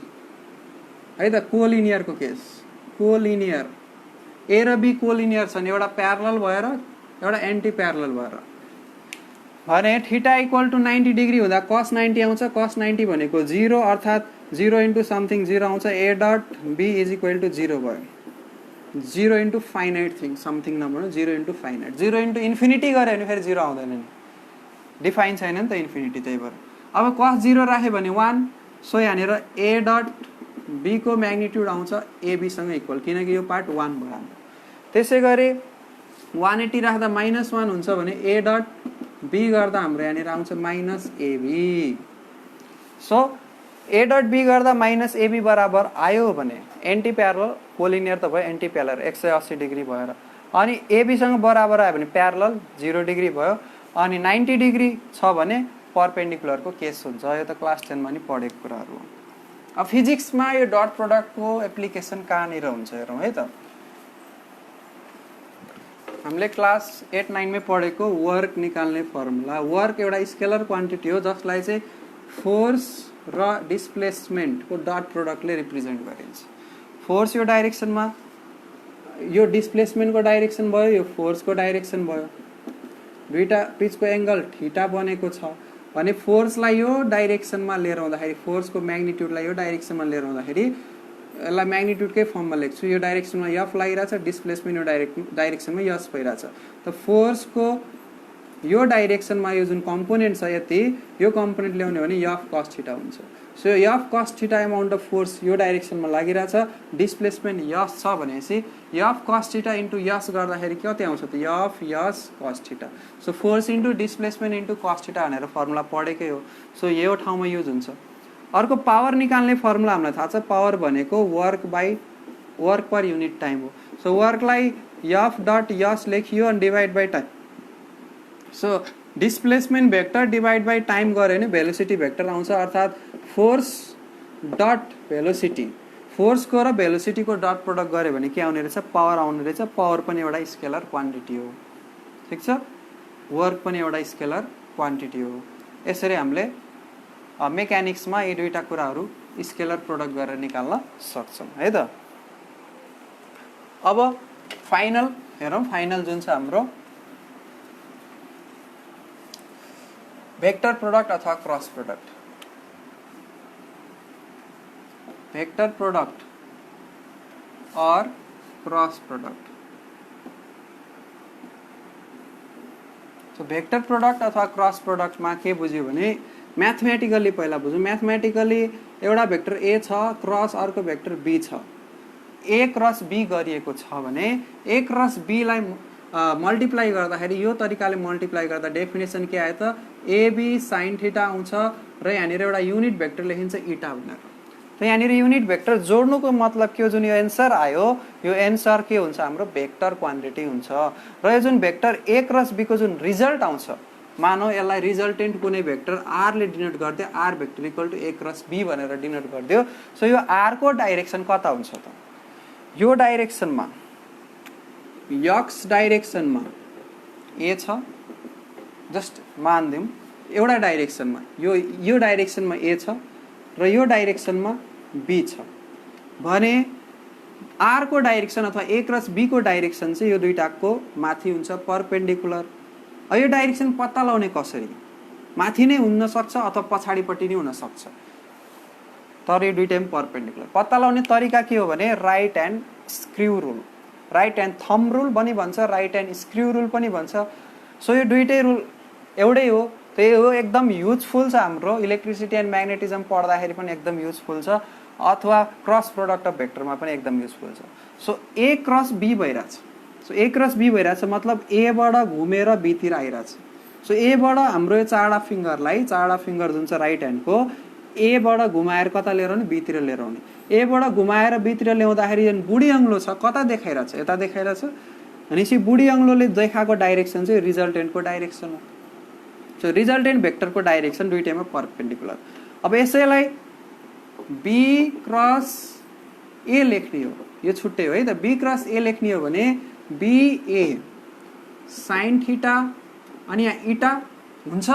है त। कोलिनियर को केस कोलिनियर ए र बी कोलिनियर छन् एउटा प्यारलल भएर एउटा एन्टी प्यारलल भएर भने थीटा इक्वल टू 90 डिग्री हुँदा cos 90 आउँछ। cos 90 भनेको 0 अर्थात् 0 इन्टु समथिङ 0 आउँछ। A dot be is equal to 0 भयो। 0 इन्टु फाइनाइट थिङ समथिङ नभनौँ 0 इन्टु फाइनाइट 0 इन्टु इन्फिनिटी गऱ्यो भने फेरि 0 आउँदैन नि डिफाइन छैन नि त इन्फिनिटी त्यही भएर। अब cos 0 राख्यो भने 1 सो यहाँनिर ए डट बी को म्याग्निट्युड आउँछ एबी सँग इक्वल किनकि यो पार्ट 1 भयो। त्यसै गरी 180 राख्दा -1 हुन्छ भने ए डट बी गर्दा हाम्रो यहाँनिर आउँछ -AB. So A dot be गर्दा -एबी बराबर आयो भने एन्टी प्यारलल कोलिनियर त भयो एन्टी प्यारलल 180 डिग्री भएर अनि एबी सँग बराबर आयो भने प्यारलल 0 डिग्री भयो अनि 90 डिग्री छ भने परपेन्डिकुलर को केस हुन्छ। यो त क्लास 10 मा नि पढेको कुराहरु हो। अब फिजिक्समा यो डट प्रोडक्ट को एप्लिकेसन कहाँनिर हुन्छ हेरौँ है त। हामीले क्लास 8 9 में पढेको वर्क निकाल्ने फर्मुला। वर्क एउटा स्केलर क्वान्टिटी हो जसलाई चाहिँ फोर्स र डिस्प्लेसमेन्ट को डट प्रोडक्टले रिप्रेजेन्ट गरिन्छ। फोर्स यो डाइरेक्सनमा यो डिस्प्लेसमेन्ट को डाइरेक्सन भयो यो फोर्स को डाइरेक्सन भयो। दुईटा बीचको एंगल थीटा बनेको छ भने फोर्सलाई यो डाइरेक्सनमा लिएर आउँदाखेरि फोर्स को म्याग्निट्युडलाई यो डाइरेक्सनमा लिएर आउँदाखेरि यसलाई म्याग्निट्युडकै फर्ममा लेख्छु। यो डाइरेक्सनमा एफ लागिरहेछ डिस्प्लेसमेन्ट यो डाइरेक्सनमा एस भइरहेछ। त फोर्स को यो डाइरेक्सनमा यो जुन कम्पोनेन्ट छ यति यो कम्पोनेन्ट ल्याउने भने एफ cos थीटा हुन्छ। So F cos theta amount of force यो डाइरेक्सनमा लागिरहेछ डिस्प्लेसमेन्ट एस छ भनेपछि F cos theta into S गर्दाखेरि कति आउँछ त F S cos theta. So force into displacement into cos theta भनेर फर्मुला पढेकै हो। सो यो ठाउँमा युज हुन्छ। अर्को पावर निकाल्ने फर्मुला हामीलाई थाहा छ। पावर भनेको वर्क पर युनिट टाइम हो। सो वर्कलाई एफ डट एस लेखियो अनि divide by time. So displacement vector divide by time गरे भने भेलोसिटी भेक्टर आउँछ अर्थात् फोर्स डट भेलोसिटी। फोर्स को र भेलोसिटी को डट प्रोडक्ट गरे भने के आउने रहेछ पावर आउने रहेछ। पावर पनि एउटा स्केलर क्वान्टिटी हो। ठीक छ। वर्क पनि एउटा स्केलर क्वान्टिटी हो। यसरी हामीले मेकानिक्समा यी दुईटा कुराहरू स्केलर प्रोडक्ट गरेर निकाल्न सक्छौं है त। अब फाइनल हेरौं। फाइनल जुन छ हाम्रो वेक्टर प्रोडक्ट अथवा क्रस प्रोडक्ट। वेक्टर प्रोडक्ट और क्रस प्रोडक्ट। तो वेक्टर प्रोडक्ट अथवा क्रस प्रोडक्ट में के बुझ्यो भने मैथमेटिकली पहिला बुझौं। मैथमेटिकली एउटा भेक्टर ए छ क्रस अर्को भेक्टर बी छ। ए क्रस बी गरिएको छ भने ए क्रस बी लाई मल्टिप्लाई गर्दाखेरि यो तरिकाले मल्टिप्लाई गर्दा डेफिनेसन के आयो त एबी sin थीटा आउँछ र यहाँनिर एउटा युनिट भेक्टर लेखिन्छ इटा भनेर। त यहाँनिर युनिट भेक्टर जोड्नुको मतलब के हो जुन यो एन्सर आयो यो एन्सर के हुन्छ हाम्रो भेक्टर क्वान्टिटी हुन्छ। र यो जुन भेक्टर ए क्रस बी को जुन रिजल्ट आउँछ मानौ यसलाई रिजल्टेन्ट कुनै भेक्टर आर ले डिनोट गर्दै r vector equal to a cross b भनेर डिनोट गर्दियो। सो यो आर को डाइरेक्सन कता हुन्छ त यो डाइरेक्सनमा एक्स डाइरेक्सनमा ए छ जस्ट मान्दियौं एउटा डाइरेक्सनमा यो डाइरेक्सनमा ए छ र यो डाइरेक्सनमा बी छ भने आर को डाइरेक्सन अथवा ए क्रस बी को डाइरेक्सन चाहिँ यो दुईटाको माथि हुन्छ परपेन्डिकुलर। यो डाइरेक्सन पत्ता लगाउने कसरी माथि नै हुन सक्छ अथवा पछाडिपट्टि नै हुन सक्छ, तर यो दुईटै परपेन्डिकुलर। पत्ता लगाउने तरिका के हो भने right hand screw rule, right hand thumb rule पनि भन्छ, राइट ह्यान्ड स्क्रू रुल पनि भन्छ। सो यो दुईटै रुल एउटै हो, त्यही हो, एकदम युजफुल छ हाम्रो इलेक्ट्रिसिटी एन्ड म्याग्नेटिजम पढ्दाखेरि पनि एकदम युजफुल छ, अथवा क्रस प्रोडक्ट अफ भेक्टरमा पनि एकदम युजफुल छ। सो ए क्रस बी भइरहेछ, सो ए क्रस बी भइरहेछ मतलब एबाट घुमेर बीतिर आइरहेछ। सो एबाट हाम्रो यो चारवटा फिङ्गरलाई, चारवटा फिङ्गर जुन छ राइट ह्यान्डको, एबाट घुमाएर कता लिएर आउने, बीतिर लिएर आउने। एबाट घुमाएर बीतिर ल्याउँदाखेरि जुन बुढी अङ्ग्लो छ कता देखाइरहेछ, यता देखाइरहेछ, भनेपछि बुढी अङ्ग्लोले देखाएको डाइरेक्सन चाहिँ रिजल्टेन्टको डाइरेक्सन हो। सो रिजल्टेन्ट भेक्टरको डाइरेक्सन दुईटैमा परपेन्डिकुलर। अब यसैलाई बी क्रस ए लेख्ने हो, यो छुट्टै हो है त। बी क्रस ए लेख्ने हो भने बिए साइन थीटा अनि यहाँ इटा हुन्छ,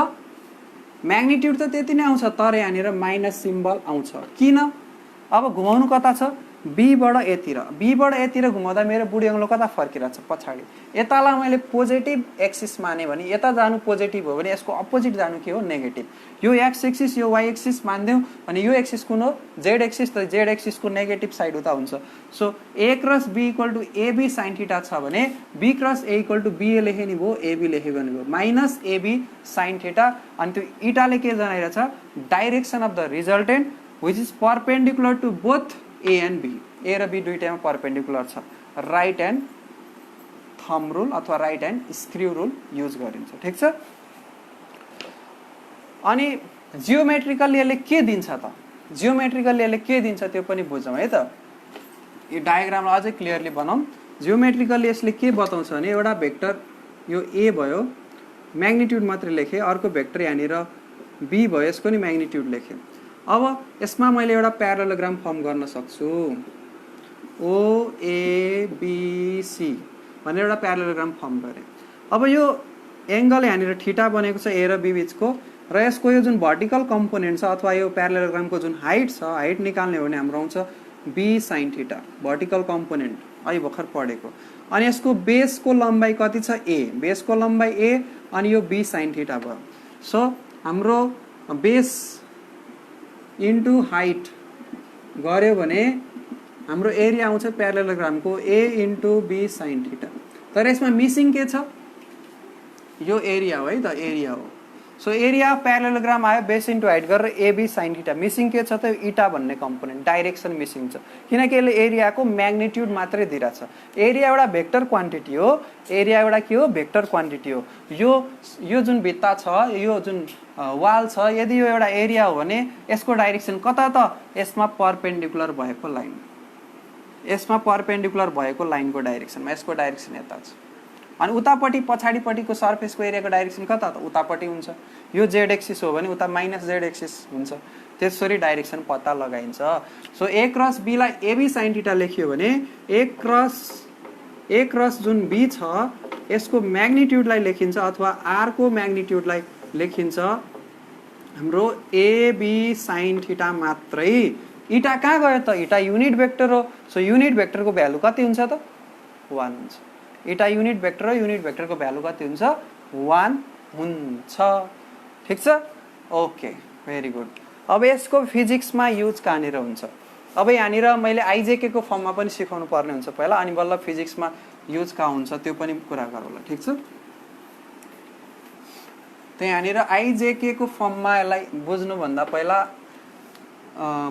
म्याग्निट्युड त त्यति नै आउँछ, तर यहाँनिर माइनस सिम्बल आउँछ। किन? अब घुमाउनु कता छ, बीबाट एतिर, बीबाट एतिर घुमाउँदा मेरो बुढी अङ्ग्लो कता फर्किरहेछ, पछाडि। यतालाई मैले पोजिटिभ एक्सिस माने भने, यता जानु पोजिटिभ हो भने यसको अपोजिट जानु के हो, नेगेटिभ। यो एक्स एक्सिस यो वाइ एक्सिस मानिदिउँ भने यो एक्सिस कुन हो, जेड एक्सिस, त जेड एक्सिसको नेगेटिभ साइड उता हुन्छ। So A cross b equal to ab sine theta छ भने b cross a equal to ba लेखे नि भयो, एबी लेखे भने भयो, माइनस एबी साइन थीटा। अनि त्यो इटाले के जनाइरहेछ, direction of the resultant which is perpendicular to both A and B. A र बी दुईटैमा परपेन्डिकुलर छ। राइट ह्यान्ड थम्ब रुल अथवा right hand screw rule use गरिन्छ, ठिक छ। अनि जियोमेट्रिकली यसले के दिन्छ त, जियोमेट्रिकली यसले के दिन्छ त्यो पनि बुझौँ है त। यो डायग्रामलाई अझै क्लियरली बनाऊँ। जियोमेट्रिकली यसले के बताउँछ भने एउटा भेक्टर यो ए भयो, म्याग्निट्युड मात्रै लेखेँ, अर्को भेक्टर यहाँनिर बी भयो, यसको नि म्याग्निट्युड लेखेँ। अब यसमा मैले एउटा प्यारालोग्राम फर्म गर्न सक्छु, ओएबिसी भनेर एउटा प्यारालोग्राम फर्म गरेँ। अब यो एङ्गल यहाँनिर थीटा बनेको छ ए र बी बिचको, र यसको यो जुन भर्टिकल कम्पोनेन्ट छ अथवा यो प्यारालोग्रामको जुन हाइट छ, हाइट निकाल्ने हो भने हाम्रो आउँछ b sine theta, vertical component अहिले भर्खर पढेको। अनि यसको बेसको लम्बाइ कति छ, ए, बेसको लम्बाइ ए, अनि यो बी साइन थीटा भयो। सो हाम्रो बेस इन्टु हाइट गर्यो भने हाम्रो एरिया आउँछ प्यारालोग्रामको a into be sine theta. तर यसमा मिसिङ के छ, यो एरिया हो है त, एरिया हो। सो एरिया अफ प्यारालोग्राम आयो, बेस इन्टु हाइट गरेर एबी साइन थीटा। मिसिङ के छ त, इटा भन्ने कम्पोनेन्ट, डाइरेक्सन मिसिङ छ, किनकि यसले एरियाको म्याग्निट्युड मात्रै दिइरहेछ। एरिया एउटा भेक्टर क्वान्टिटी हो, एरिया एउटा के हो, भेक्टर क्वान्टिटी हो। यो जुन भित्ता छ, यो जुन वाल छ, यदि यो एउटा एरिया हो भने यसको डाइरेक्सन कता त, यसमा परपेन्डिकुलर भएको लाइन, यसमा परपेन्डिकुलर भएको लाइनको डाइरेक्सनमा, यसको डाइरेक्सन यता छ। अनि उतापट्टि पछाडिपट्टिको सर्फेसको एरियाको डाइरेक्सन कता त, उतापट्टि हुन्छ। यो जेड एक्सिस हो भने उता माइनस जेड एक्सिस हुन्छ, त्यसरी डाइरेक्सन पत्ता लगाइन्छ। सो ए क्रस बीलाई एबी साइन थीटा लेखियो भने ए क्रस जुन बी छ यसको म्याग्निट्युडलाई लेखिन्छ अथवा आर को म्याग्निट्युडलाई लेखिन्छ हाम्रो एबी साइन थीटा मात्रै। इटा कहाँ गयो त, इटा युनिट भेक्टर हो। सो युनिट भेक्टरको भ्यालु कति हुन्छ त, 1 हुन्छ। इटा युनिट भेक्टर हो, युनिट भेक्टरको भ्यालु कति हुन्छ, 1 हुन्छ, ठिक छ। Okay, very good. अब यसको फिजिक्समा युज कहाँनिर हुन्छ, अब यहाँनिर मैले आइजेके को फर्ममा पनि सिकाउनु पर्ने हुन्छ पहिला, अनि बल्ल फिजिक्समा युज कहाँ हुन्छ त्यो पनि कुरा गरौँला, ठिक छ। त यहाँनिर आइजेके को फर्ममा यसलाई बुझ्नुभन्दा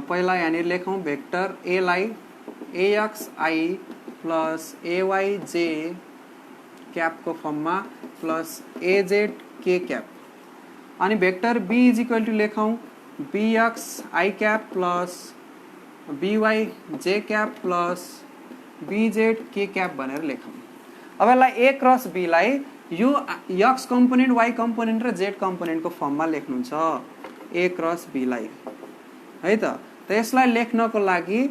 पहिला यहाँनिर लेखौँ भेक्टर ए लाई ax I plus A y J क्यापको फर्ममा प्लस एजेड के क्याप, अनि vector B is equal to लेखौँ B x I cap plus B y J cap plus B z K cap भनेर लेखौँ। अब यसलाई ए क्रस बी लाई यो एक्स कम्पोनेन्ट, वाई कम्पोनेन्ट र जेड कम्पोनेन्टको फर्ममा लेख्नुहुन्छ ए क्रस बी लाई है त। यसलाई लेख्नको लागि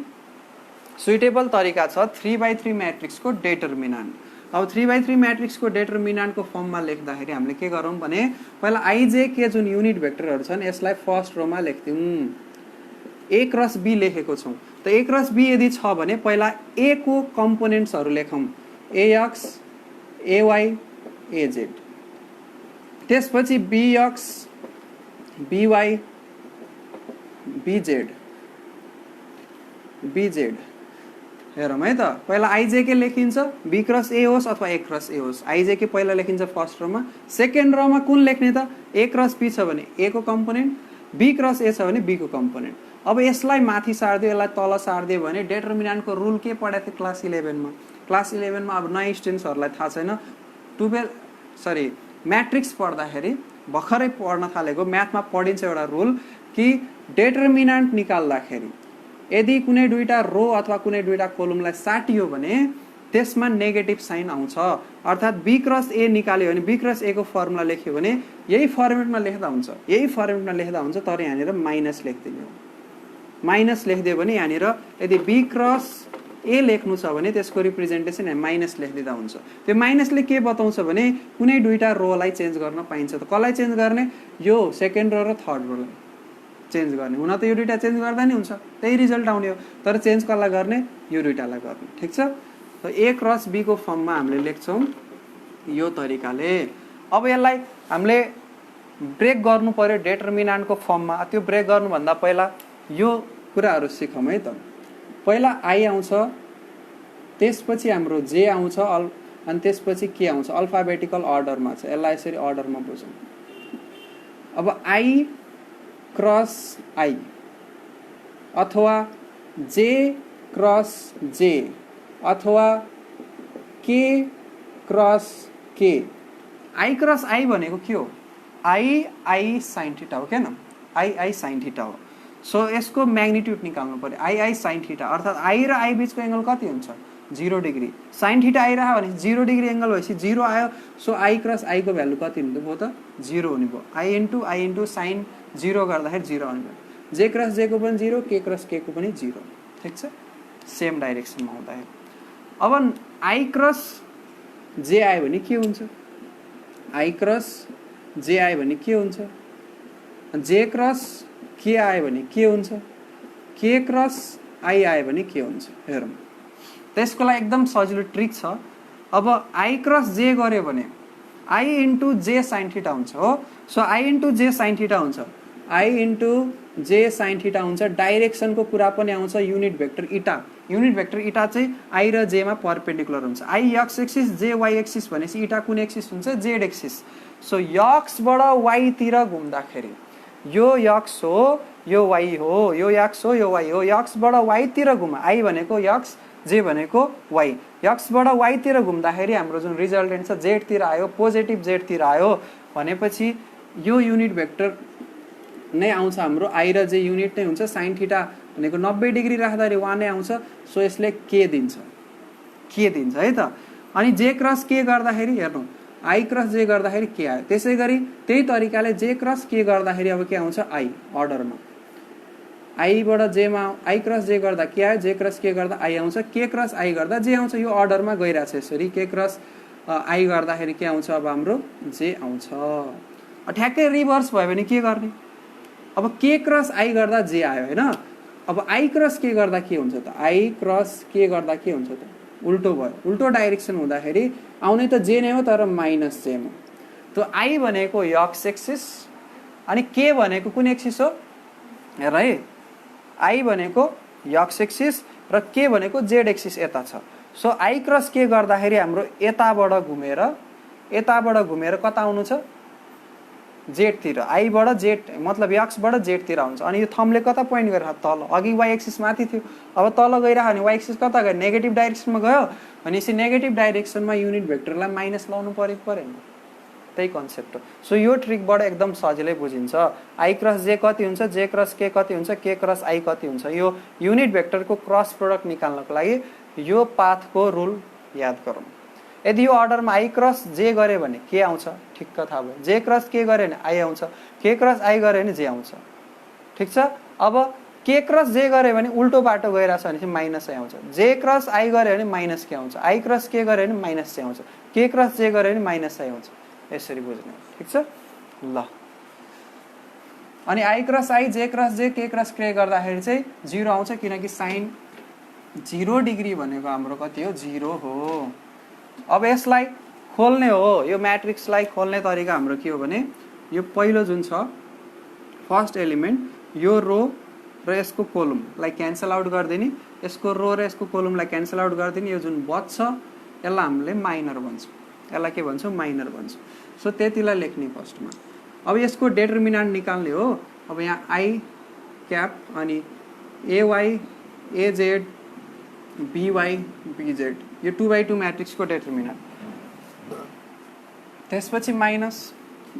सुइटेबल तरिका छ 3/3 म्याट्रिक्सको डेटर्मिनान्ट। अब 3/3 म्याट्रिक्सको डेटर्मिनान्टको फर्ममा लेख्दाखेरि हामीले के गरौँ भने पहिला आइजेके जुन युनिट भेक्टरहरू छन् यसलाई फर्स्ट रोमा लेख्दिउँ, ए क्रस बी लेखेको छौँ। त ए क्रस बी यदि छ भने पहिला ए को कम्पोनेन्ट्सहरू लेखौँ, एएक्स एवाई एजेड, त्यसपछि बीएक्स by bz bz हेरौँ है त पहिला आइजेके लेखिन्छ बी क्रस ए होस् अथवा ए क्रस ए होस् आइजेके पहिला लेखिन्छ फर्स्ट रोमा सेकेन्ड रोमा कुन लेख्ने त ए क्रस बी छ भने ए को कम्पोनेन्ट बी क्रस ए छ भने बी को कम्पोनेन्ट अब यसलाई माथि सार्दियो यसलाई तल सार्दियो भने डेटर्मिनेन्टको रुल के पढाएको थियो क्लास 11 मा क्लास 11 मा अब नयाँ स्टुडेन्ट्सहरुलाई थाहा छैन 12 म्याट्रिक्स पढ्दाखेरि भर्खरै पढ्न थालेको म्याथमा पढिन्छ एउटा रुल कि डेटर्मिनेन्ट निकाल्दाखेरि यदि कुनै दुईटा रो अथवा कुनै दुईटा कोलमलाई साटियो भने त्यसमा नेगेटिभ साइन आउँछ अर्थात बी क्रस ए निकाल्यो भने बी क्रस ए को फर्मुला लेख्यो भने यही फर्मेटमा लेख्दा हुन्छ तर यहाँनिर माइनस लेख्दिने हो माइनस लेख्दियो भने यहाँनिर यदि बी क्रस ए लेख्नु छ भने त्यसको रिप्रेजेन्टेसन यहाँ माइनस लेखिदिँदा हुन्छ त्यो माइनसले के बताउँछ भने कुनै दुईटा रोलाई चेन्ज गर्न पाइन्छ त कसलाई चेन्ज गर्ने यो सेकेन्ड रो र थर्ड रोलाई चेन्ज गर्ने हुन त यो दुईटा चेन्ज गर्दा नि हुन्छ त्यही रिजल्ट आउने हो तर चेन्ज कसलाई गर्ने यो दुईटालाई गर्ने ठीक छ त ए क्रस बी को फर्ममा हामीले लेख्छौं यो तरिकाले अब यसलाई हामीले ब्रेक गर्नु पर्यो डेटर्मिनेन्टको फर्ममा त्यो ब्रेक गर्नु भन्दा पहिला यो कुराहरु सिकौं है त पहिला आई आउँछ त्यसपछि हाम्रो जे आउँछ अनि त्यसपछि के आउँछ अल्फाबेटिकल अर्डरमा छ यसलाई यसरी अर्डरमा बुझौं अब आई क्रस आई अथवा जे क्रस जे अथवा के cross K I cross I भनेको के हो आई sin थीटा हो हैन आई sin थीटा हो सो यसको म्याग्निट्युड निकाल्नु पर्यो आई sin थीटा अर्थात आई र आई बीचको एंगल कति हुन्छ 0 डिग्री sin थीटा आइरह्यो भने 0 डिग्री एंगल भएपछि 0 आयो सो आई क्रस आई को भ्यालु कति हुने भयो त 0 हुने भयो आई इन्टु sin 0 गर्दाखेरि 0 आउने भयो जे क्रस जे को पनि 0 के क्रस के को पनि 0 ठीक छ सेम डाइरेक्सनमा हुँदाखेरि अब आई क्रस जे आयो भने के हुन्छ आई क्रस जे आयो भने के हुन्छ जे क्रस के आयो भने के हुन्छ के क्रस आई आयो भने के हुन्छ हेरौं त्यसको लागि एकदम सजिलो ट्रिक छ अब आई क्रस जे गर्यो भने आई इन्टु जे sin थीटा हुन्छ हो सो आई इन्टु जे sin थीटा हुन्छ आई इन्टु जे sin थीटा हुन्छ डाइरेक्सनको कुरा पनि आउँछ युनिट भेक्टर इटा चाहिँ आई र जे मा परपेन्डिकुलर हुन्छ आई एक्स एक्सिस जे वाई एक्सिस भनेपछि इटा कुन एक्सिस हुन्छ जेड एक्सिस सो एक्स बाट वाई तिर घुम्दाखेरि यो एक्स हो यो वाई हो यो एक्स हो यो वाई हो एक्स बाट वाई तिर घुम आई भनेको एक्स जे भनेको वाई एक्स बाट वाई तिर घुम्दाखेरि हाम्रो जुन रिजल्टेन्ट छ जेड तिर आयो पोजिटिभ जेड तिर आयो भनेपछि यो युनिट भेक्टर नै आउँछ हाम्रो आई र जे युनिट नै हुन्छ sin थीटा भनेको 90 डिग्री राख्दाखेरि 1 नै आउँछ सो यसले के दिन्छ है त अनि जे क्रस के गर्दाखेरि हेर्नु आई क्रस जे गर्दाखेरि के आयो त्यसैगरी त्यही तरिकाले जे क्रस के गर्दाखेरि अब के आउँछ आई अर्डरमा आई बाट जे मा आई क्रस जे गर्दा के आयो जे क्रस के गर्दा आई आउँछ के क्रस आई गर्दा जे आउँछ यो अर्डरमा गइराछ यसरी के क्रस आई गर्दाखेरि के आउँछ अब हाम्रो जे आउँछ ठ्याक्कै रिभर्स भयो भने के गर्ने अब के क्रस आई गर्दा जे आयो हैन अब आई क्रस के गर्दा के हुन्छ त आई क्रस के गर्दा के हुन्छ त उल्टो भयो उल्टो डाइरेक्सन हुँदाखेरि आउने त जे नै हो तर माइनस जे हो त आई भनेको एक्स एक्सिस अनि के भनेको कुन एक्सिस हो हेर है आई भनेको एक्स एक्सिस र के भनेको जेड एक्सिस यता छ सो आई क्रस के गर्दाखेरि हाम्रो यताबाट घुमेर कता आउनु छ जेड तिर आई बाट जेड मतलब एक्स बाट जेड तिर आउँछ अनि यो थम्बले कता पोइन्ट गरेर तल अघि वाई एक्सिस माथि थियो अब तल गइराख्यो भने वाई एक्सिस कता गयो नेगेटिभ डाइरेक्सनमा गयो अनि यसरी नेगेटिभ डाइरेक्सनमा युनिट भेक्टरलाई माइनस लाउनु परेन त्यही कन्सेप्ट हो सो यो ट्रिकबाट एकदम सजिलै बुझिन्छ आई क्रस जे कति हुन्छ जे क्रस के कति हुन्छ के क्रस आई कति हुन्छ यो युनिट भेक्टरको क्रस प्रोडक्ट निकाल्नको लागि यो पाथको रुल याद गरौँ यदि यो अर्डरमा आई क्रस जे गरे भने के आउँछ ठिक्क थाहा भयो जे क्रस के गरे भने आई आउँछ के क्रस आई गरे भने जे आउँछ ठीक छ अब के क्रस जे गरे भने उल्टो बाटो गइराछ भने चाहिँ माइनस आउँछ जे क्रस आई गरे भने माइनस के आउँछ आई क्रस के गरे भने माइनस आउँछ के क्रस जे गरे भने माइनस आउँछ यसरी बुझ्नु ठीक छ ल अनि I cross I J cross J के क्रस के गर्दाखेरि चाहिँ 0 आउँछ किनकि sin 0 डिग्री भनेको हाम्रो कति हो 0 हो अब यसलाई खोल्ने हो यो म्याट्रिक्सलाई खोल्ने तरिका हाम्रो के हो भने यो पहिलो जुन छ फर्स्ट एलिमेन्ट यो रो र यसको कोलमलाई क्यान्सल आउट गरिदिने, यसको रो र यसको कोलमलाई क्यान्सल आउट गरिदिने, यो जुन बच्छ यसलाई हामीले माइनर भन्छौँ, यसलाई के भन्छौँ माइनर भन्छौँ। सो त्यतिलाई लेख्ने फर्स्टमा। अब यसको डेटर्मिनेन्ट निकाल्ने हो। अब यहाँ आई क्याप अनि एवाई एजेड बीवाई बीजेड यो 2x2 म्याट्रिक्सको डेटर्मिनेन्ट, त्यसपछि माइनस,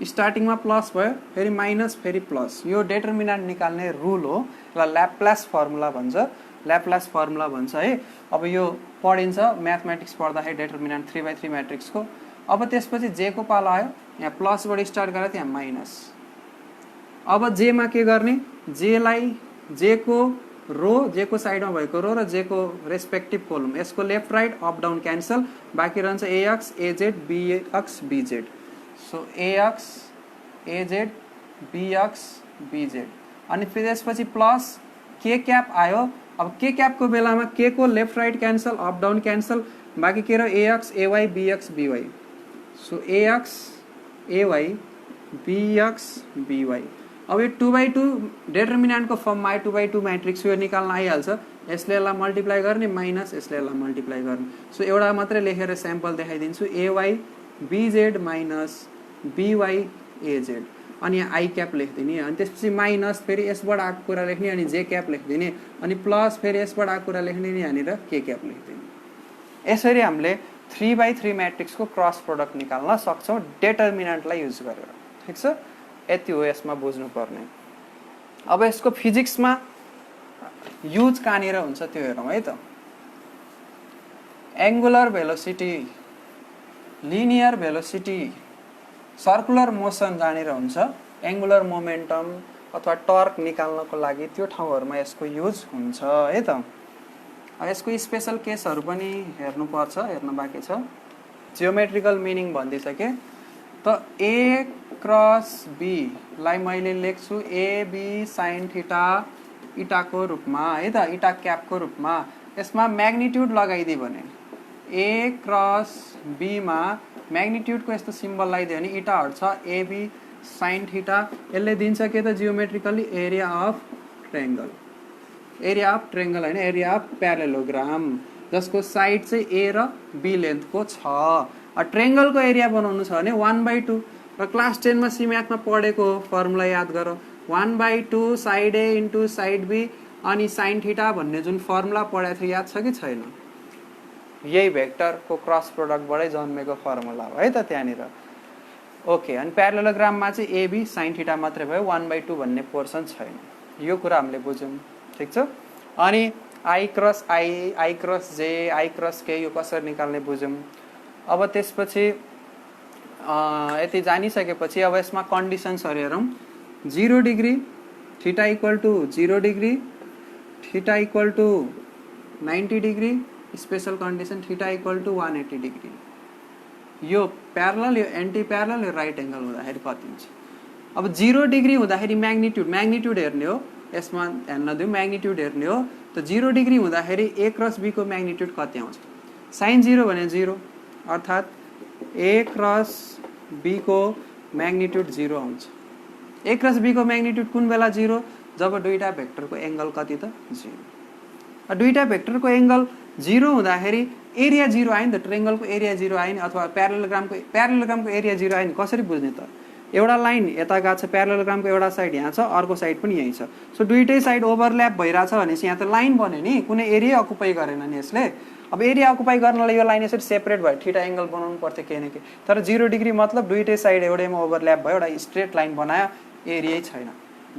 स्टार्टिङमा प्लस भयो फेरि माइनस फेरि प्लस। यो डेटर्मिनेन्ट निकाल्ने रुल हो, यसलाई ल्याप्लास फर्मुला भन्छ, ल्याप्लास फर्मुला भन्छ है। अब यो पढिन्छ म्याथमेटिक्स पढ्दाखेरि डेटर्मिनेन्ट 3x3 म्याट्रिक्सको। अब त्यसपछि जे को पालो आयो, यहाँ प्लसबाट स्टार्ट गरेर त्यहाँ माइनस। अब जेमा के गर्ने, जेलाई जेको रो, जेको साइडमा भएको रो र जेको रेस्पेक्टिभ कोलम, यसको left right up down cancel, बाँकी रहन्छ a x a z b x b z. So a x a z b x b z अनि फेरि त्यसपछि प्लस के क्याप आयो। अब के क्यापको बेलामा के को left right cancel up down cancel, बाँकी के रह्यो A x A y B x B y. So A x A y B x B y. अब यो 2x2 डेटर्मिनेन्टको फर्ममा आयो, 2x2 म्याट्रिक्स यो निकाल्न आइहाल्छ। यसले यसलाई मल्टिप्लाई गर्ने माइनस यसले यसलाई मल्टिप्लाई गर्ने। सो एउटा मात्रै लेखेर स्याम्पल देखाइदिन्छु, एवाई बीजेड माइनस बीवाई एजेड अनि यहाँ आई क्याप लेखिदिने, अनि त्यसपछि माइनस फेरि यसबाट आएको कुरा लेख्ने अनि जे क्याप लेखिदिने, अनि प्लस फेरि यसबाट आएको कुरा लेख्ने अनि यहाँनिर के क्याप लेखिदिने। यसरी हामीले 3x3 म्याट्रिक्सको क्रस प्रोडक्ट निकाल्न सक्छौँ डेटर्मिनेन्टलाई युज गरेर। ठिक छ, यति हो यसमा बुझ्नुपर्ने। अब यसको फिजिक्समा युज कहाँनिर हुन्छ त्यो हेरौँ है त। Angular velocity, linear velocity, circular motion जहाँनिर हुन्छ, एङ्गुलर मोमेन्टम अथवा टर्क निकाल्नको लागि त्यो ठाउँहरूमा यसको युज हुन्छ है त। अब यसको स्पेशल केसहरू पनि हेर्नुपर्छ, हेर्न बाँकी छ। जियोमेट्रिकल मिनिङ भनिदिइसकेँ त। ए क्रस बी लाई मैले लेख्छु एबी साइन थीटा इटाको रूपमा है त, इटा क्यापको रूपमा। यसमा म्याग्निट्युड लगाइदियो भने ए क्रस बीमा म्याग्निट्युडको यस्तो सिम्बल लगाइदियो भने इटा हट्छ एबी साइन थीटा। यसले दिन्छ के त geometrically area of triangle, area of triangle हैन, एरिया अफ प्यारेलोग्राम, जसको साइड चाहिँ ए र बी लेन्थको छ। ट्रायंगलको एरिया बनाउनु छ भने 1/2 र क्लास 10 मा सी म्याथमा पढेको फर्मुला याद गरौँ, 1/2 side a into side b अनि साइन थीटा भन्ने जुन फर्मुला पढाएको थियो याद छ कि छैन? यही भेक्टरको क्रस प्रोडक्टबाटै जन्मेको फर्मुला हो है त त्यहाँनिर। ओके, अनि प्यारेलोग्राममा चाहिँ एबी साइन थीटा मात्रै भयो, 1/2 भन्ने पोर्सन छैन। यो कुरा हामीले बुझ्यौँ। ठिक छ, अनि I cross I, I cross J, I cross K यो कसरी निकाल्ने बुझ्यौँ। अब त्यसपछि यति जानिसकेपछि अब यसमा कन्डिसन्सहरू हेरौँ। 0 degree theta equal to 0 degree, theta equal to 90 degree, special condition theta equal to 180 degree. यो प्यारलल, यो एन्टी प्यारलल, यो राइट एङ्गल हुँदाखेरि कति हुन्छ? अब 0 डिग्री हुँदाखेरि म्याग्निट्युड हेर्ने हो, यसमा ध्यान नदिउँ, म्याग्निट्युड हेर्ने हो। त 0 डिग्री हुँदाखेरि ए क्रस बी को म्याग्निट्युड कति आउँछ? साइन 0 भने 0, अर्थात् ए क्रस बी को म्याग्निट्युड 0 आउँछ। ए क्रस बी को म्याग्निट्युड कुन बेला 0? जब दुईटा भेक्टरको एङ्गल कति त 0। दुईटा भेक्टरको एङ्गल 0 हुँदाखेरि एरिया 0 आयो नि त, ट्रायंगलको एरिया 0 आयो नि, अथवा प्यारेलोग्रामको एरिया 0 आयो नि। कसरी बुझ्ने त? एउटा लाइन यता गएको छ, प्यारेलोग्रामको एउटा साइड यहाँ छ, अर्को साइड पनि यही छ। सो दुईटै साइड ओभरल्याप भइरहेछ भनेपछि यहाँ त लाइन बन्यो नि, कुनै एरिया अकुपाई गरेन नि यसले। अब एरिया अकुपाई गर्नलाई यो लाइन यसरी सेपरेट भयो, थीटा एङ्गल बनाउनु पर्थ्यो केही न केही। तर 0 डिग्री मतलब दुईटै साइड एउटैमा ओभरल्याप भयो, एउटा स्ट्रेट लाइन बनायो, एरियै छैन,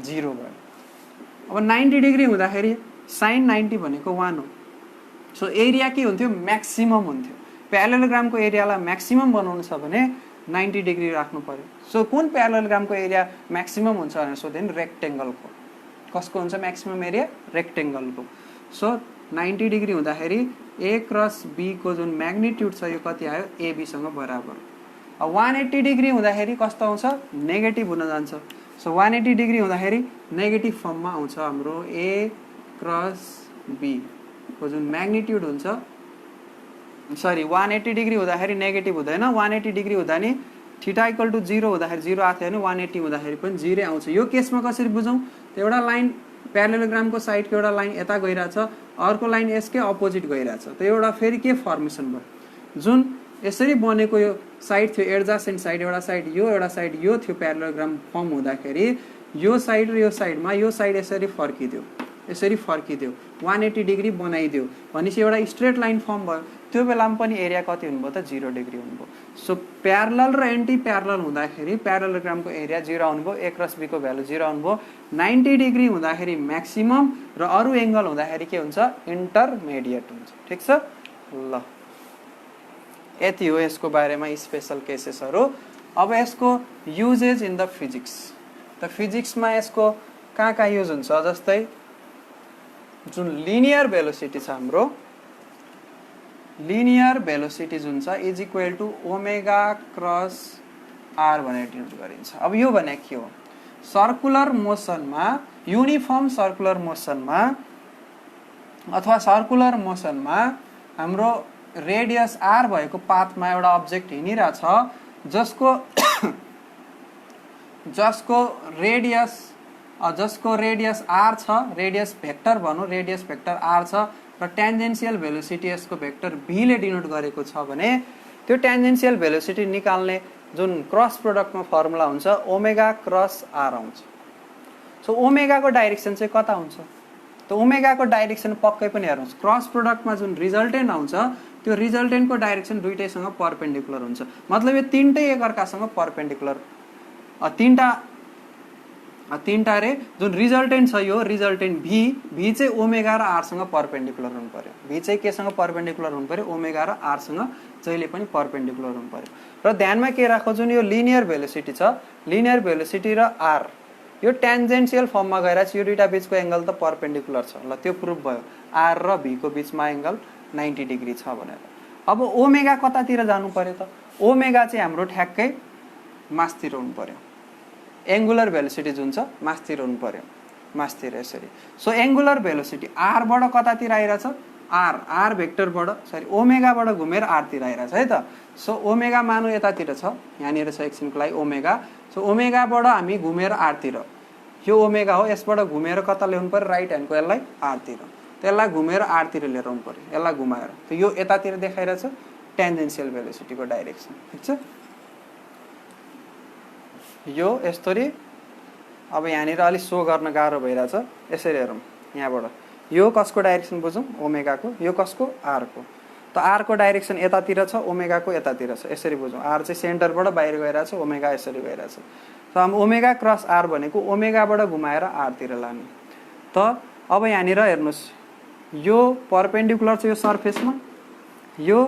0 भयो। अब 90 डिग्री हुँदाखेरि साइन 90 भनेको 1 हो। सो एरिया के हुन्थ्यो? म्याक्सिमम हुन्थ्यो। प्यारेलोग्रामको एरियालाई म्याक्सिमम बनाउनु छ भने 90 डिग्री राख्नु पर्यो। सो कुन प्यारेलोग्रामको एरिया म्याक्सिमम हुन्छ भनेर सोध्यो नि? रेक्टेङ्गलको। कसको हुन्छ म्याक्सिमम एरिया? रेक्टेङ्गलको। सो 90 डिग्री हुँदाखेरि ए क्रस बी को जुन म्याग्निट्युड छ यो कति आयो? एबीसँग बराबर। अब 180 डिग्री हुँदाखेरि कस्तो आउँछ? नेगेटिभ हुन जान्छ। सो 180 डिग्री हुँदाखेरि नेगेटिभ फर्ममा आउँछ हाम्रो ए क्रस बी को जुन म्याग्निट्युड हुन्छ। सरी, 180 डिग्री हुँदाखेरि नेगेटिभ हुँदैन, 180 डिग्री हुँदा नि थीटा इक्वल टू 0 हुँदाखेरि 0 आएको थियो भने 180 हुँदाखेरि पनि 0 आउँछ। यो केसमा कसरी बुझौँ त एउटा लाइन प्यारेललोग्रामको साइडको एउटा लाइन यता गइरहेछ, अर्को लाइन यसकै अपोजिट गइरहेछ। त एउटा फेरि के फर्मेसन भयो, जुन यसरी बनेको यो साइड थियो एडजासेन्ट साइड, एउटा साइड यो थियो प्यारेललोग्राम फर्म हुँदाखेरि यो साइड र यो साइडमा यो साइड यसरी फर्किदियो 180 डिग्री बनाइदियो भनेपछि एउटा स्ट्रेट लाइन फर्म भयो। त्यो बेलामा पनि एरिया कति हुनुभयो त 0 डिग्री हुनुभयो। सो प्यारलल र एन्टी प्यारलल हुँदाखेरि प्यारेललोग्रामको एरिया 0 आउनुभयो, ए क्रस बी को भ्यालु 0 आउनुभयो। 90 डिग्री हुँदाखेरि म्याक्सिमम र अरू एङ्गल हुँदाखेरि के हुन्छ इन्टरमिडिएट हुन्छ। ठिक छ ल, यति हो यसको बारेमा स्पेशल केसेसहरू। अब यसको युजेज इन द फिजिक्स, त फिजिक्समा यसको कहाँ युज हुन्छ, जस्तै जुन लिनियर भेलोसिटी छ हाम्रो, लिनियर भेलोसिटी जुन छ is equal to omega cross R भनेर डिनोट गरिन्छ। अब यो भने के हो, सर्कुलर मोसनमा, युनिफर्म सर्कुलर मोसनमा अथवा सर्कुलर मोसनमा हाम्रो रेडियस आर भएको पाथमा एउटा अब्जेक्ट हिँडिरहेछ जसको रेडियस आर छ, रेडियस भेक्टर भनौँ, रेडियस भेक्टर आर छ र टेन्जेन्सियल भेलोसिटी यसको भेक्टर भी ले डिनोट गरेको छ भने त्यो टेन्जेन्सियल भेलोसिटी निकाल्ने जुन क्रस प्रोडक्टमा फर्मुला हुन्छ ओमेगा क्रस आर आउँछ। सो ओमेगाको डाइरेक्सन चाहिँ कता हुन्छ त, ओमेगाको डाइरेक्सन पक्कै पनि हेर्नुहोस्, क्रस प्रोडक्टमा जुन रिजल्टेन्ट आउँछ त्यो रिजल्टेन्टको डाइरेक्सन दुईटैसँग परपेन्डिकुलर हुन्छ। मतलब यो तीनटै एकअर्कासँग परपेन्डिकुलर, तीनटा रे जुन रिजल्टेन्ट छ यो रिजल्टेन्ट भी चाहिँ ओमेगा र आरसँग परपेन्डिकुलर हुनु पर्यो। भी चाहिँ केसँग परपेन्डिकुलर हुनु पर्यो, ओमेगा र आरसँग जहिले पनि परपेन्डिकुलर हुनु पर्यो। र ध्यानमा के राखौ, जुन यो लिनियर भेलोसिटी छ, लिनियर भेलोसिटी र आर यो टेन्जेन्सियल फर्ममा गएर यो दुईटा बीचको एंगल त परपेन्डिकुलर छ। ल त्यो प्रुफ भयो, आर र भी को बीचमा एंगल 90 डिग्री छ भनेर। अब ओमेगा कतातिर जानु पर्यो त, ओमेगा चाहिँ हाम्रो ठ्याक्कै मासतिर हुनु पर्यो। एंगुलर भेलोसिटी जुन छ मासतिर हुनु पर्यो, मासतिर यसरी। सो एंगुलर भेलोसिटी आर बाट कतातिर आइरहेछ, आर भेक्टरबाट सरी ओमेगाबाट घुमेर आर तिर आइरहेछ है त। सो ओमेगा मानु यतातिर छ, यहाँनिर छ एकछिनको लागि ओमेगा। सो ओमेगाबाट हामी घुमेर आर तिर, यो ओमेगा हो, यसबाट घुमेर कता ल्याउनु पर्यो, राइट ह्यान्डको यसलाई आर तिर, त्यसलाई घुमेर आर तिर लिएर आउनु पर्यो, यसलाई घुमाएर। त यो यतातिर देखाइरहेछ टेन्जेन्सियल भेलोसिटीको डाइरेक्सन। ठिक छ, यो यस्तरी। अब यहाँनिर अलि सो गर्न गाह्रो भइरहेछ, यसरी हेरौँ यहाँबाट। यो कसको डाइरेक्सन बुझौँ, ओमेगाको, यो कसको आरको। त आरको डाइरेक्सन यतातिर छ, ओमेगाको यतातिर छ, यसरी बुझौँ। आर चाहिँ सेन्टरबाट बाहिर गइरहेछ, ओमेगा यसरी गइरहेछ। त अब ओमेगा क्रस आर भनेको ओमेगाबाट घुमाएर आरतिर लाने। त अब यहाँनिर हेर्नुहोस्, यो परपेन्डिकुलर छ यो सर्फेसमा, यो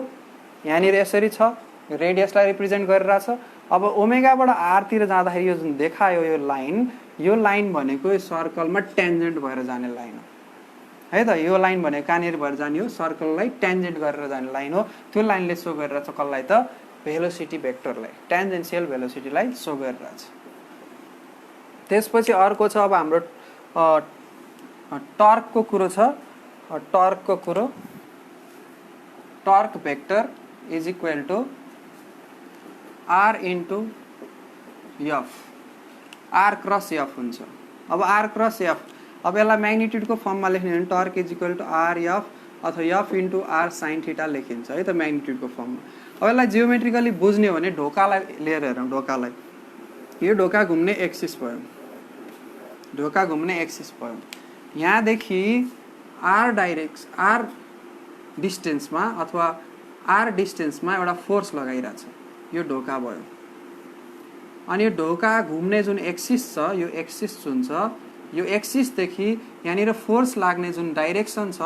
यहाँनिर यसरी छ, रेडियसलाई रिप्रेजेन्ट गरिरहेछ। अब ओमेगाबाट आरतिर जाँदाखेरि यो जुन देखायो यो लाइन भनेको यो सर्कलमा टेन्जेन्ट भएर जाने लाइन हो है त। यो लाइन भनेको कहाँनिर भएर जाने हो, सर्कललाई टेन्जेन्ट गरेर जाने लाइन हो। त्यो लाइनले सो गरिरहेछ कसलाई त, भेलोसिटी भेक्टरलाई, टेन्जेन्सियल भेलोसिटीलाई सो गरिरहेछ। त्यसपछि अर्को छ अब हाम्रो टर्कको कुरो छ। टर्कको कुरो, torque vector is equal to R into F, R cross F हुन्छ। अब आर क्रस एफ, अब यसलाई म्याग्निट्युडको फर्ममा लेख्ने भने torque is equal to R F अथवा F into R sine theta लेखिन्छ है त म्याग्निट्युडको फर्ममा। अब यसलाई जियोमेट्रिकली बुझ्ने हो भने ढोकालाई लिएर हेरौँ, ढोकालाई। यो ढोका घुम्ने एक्सिस भयो, ढोका घुम्ने एक्सिस भयो। यहाँदेखि आर डिस्टेन्समा अथवा आर डिस्टेन्समा एउटा फोर्स लगाइरहेछ, यो ढोका भयो। अनि यो ढोका घुम्ने जुन एक्सिस छ, यो एक्सिस जुन छ, यो एक्सिसदेखि यहाँनिर फोर्स लाग्ने जुन डाइरेक्सन छ,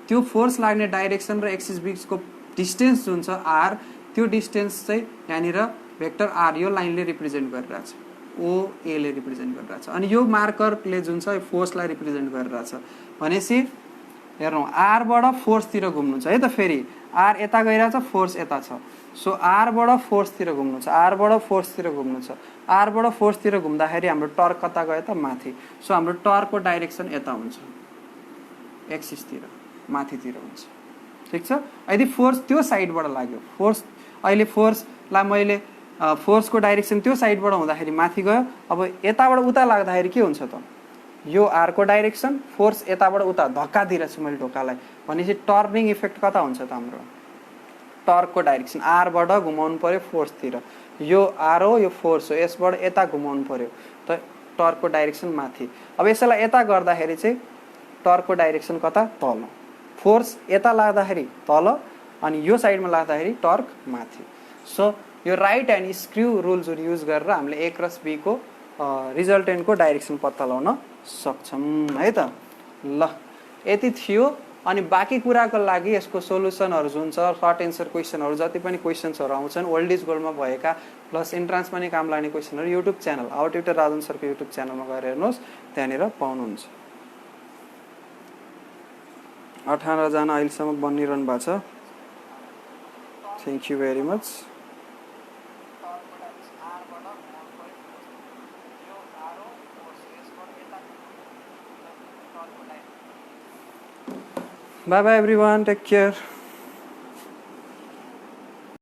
त्यो फोर्स लाग्ने डाइरेक्सन र एक्सिस बीचको डिस्टेन्स जुन छ आर, त्यो डिस्टेन्स चाहिँ यहाँनिर भेक्टर आर यो लाइनले रिप्रेजेन्ट गरिरहेछ, ओए ले रिप्रेजेन्ट गरिरहेछ। अनि यो मार्करले जुन छ यो फोर्सलाई रिप्रेजेन्ट गरिरहेछ भनेपछि हेर्नु आरबाट फोर्सतिर घुम्नु छ है त। फेरि आर यता गइरहेछ, फोर्स यता छ। सो आरबाट फोर्सतिर घुम्नु छ, आरबाट फोर्सतिर घुम्नु छ, आरबाट फोर्सतिर घुम्दाखेरि हाम्रो टर्क कता गयो त, माथि। सो हाम्रो टर्कको डाइरेक्सन यता हुन्छ, एक्सिसतिर, माथितिर हुन्छ। ठिक छ, यदि फोर्स त्यो साइडबाट लाग्यो, फोर्स अहिले फोर्सलाई मैले फोर्सको डाइरेक्सन त्यो साइडबाट हुँदाखेरि माथि गयो। अब यताबाट उता लाग्दाखेरि के हुन्छ त, यो आरको डाइरेक्सन, फोर्स यताबाट उता धक्का दिइरहेको छु मैले ढोकालाई भनेपछि टर्निङ इफेक्ट कता हुन्छ त हाम्रो, टर्कको डाइरेक्सन आरबाट घुमाउनु पर्यो फोर्सतिर, यो आर हो यो फोर्स हो, यसबाट यता घुमाउनु पर्यो त टर्कको डाइरेक्सन माथि। अब यसलाई यता गर्दाखेरि चाहिँ टर्कको डाइरेक्सन कता, तल, फोर्स यता लाग्दाखेरि तल अनि यो साइडमा लाग्दाखेरि टर्क माथि। सो यो राइट ह्यान्ड स्क्रू रुल्सहरू युज गरेर हामीले ए क्रस बीको रिजल्टेन्टको डाइरेक्सन पत्ता लगाउन सक्छौँ है त। ल यति थियो। अनि बाँकी कुराको लागि यसको सोल्युसनहरू जुन छ, सर्ट एन्सर क्वेसनहरू जति पनि क्वेसन्सहरू आउँछन् ओल्ड इज गोल्डमा भएका प्लस इन्ट्रान्समा नि काम लाग्ने क्वेसनहरू YouTube channel our tutor Rajan सरको युट्युब च्यानलमा गएर हेर्नुहोस्, त्यहाँनिर पाउनुहुन्छ। 18 जना अहिलेसम्म बनिरहनु भएको छ, thank you very much. Bye bye everyone, take care.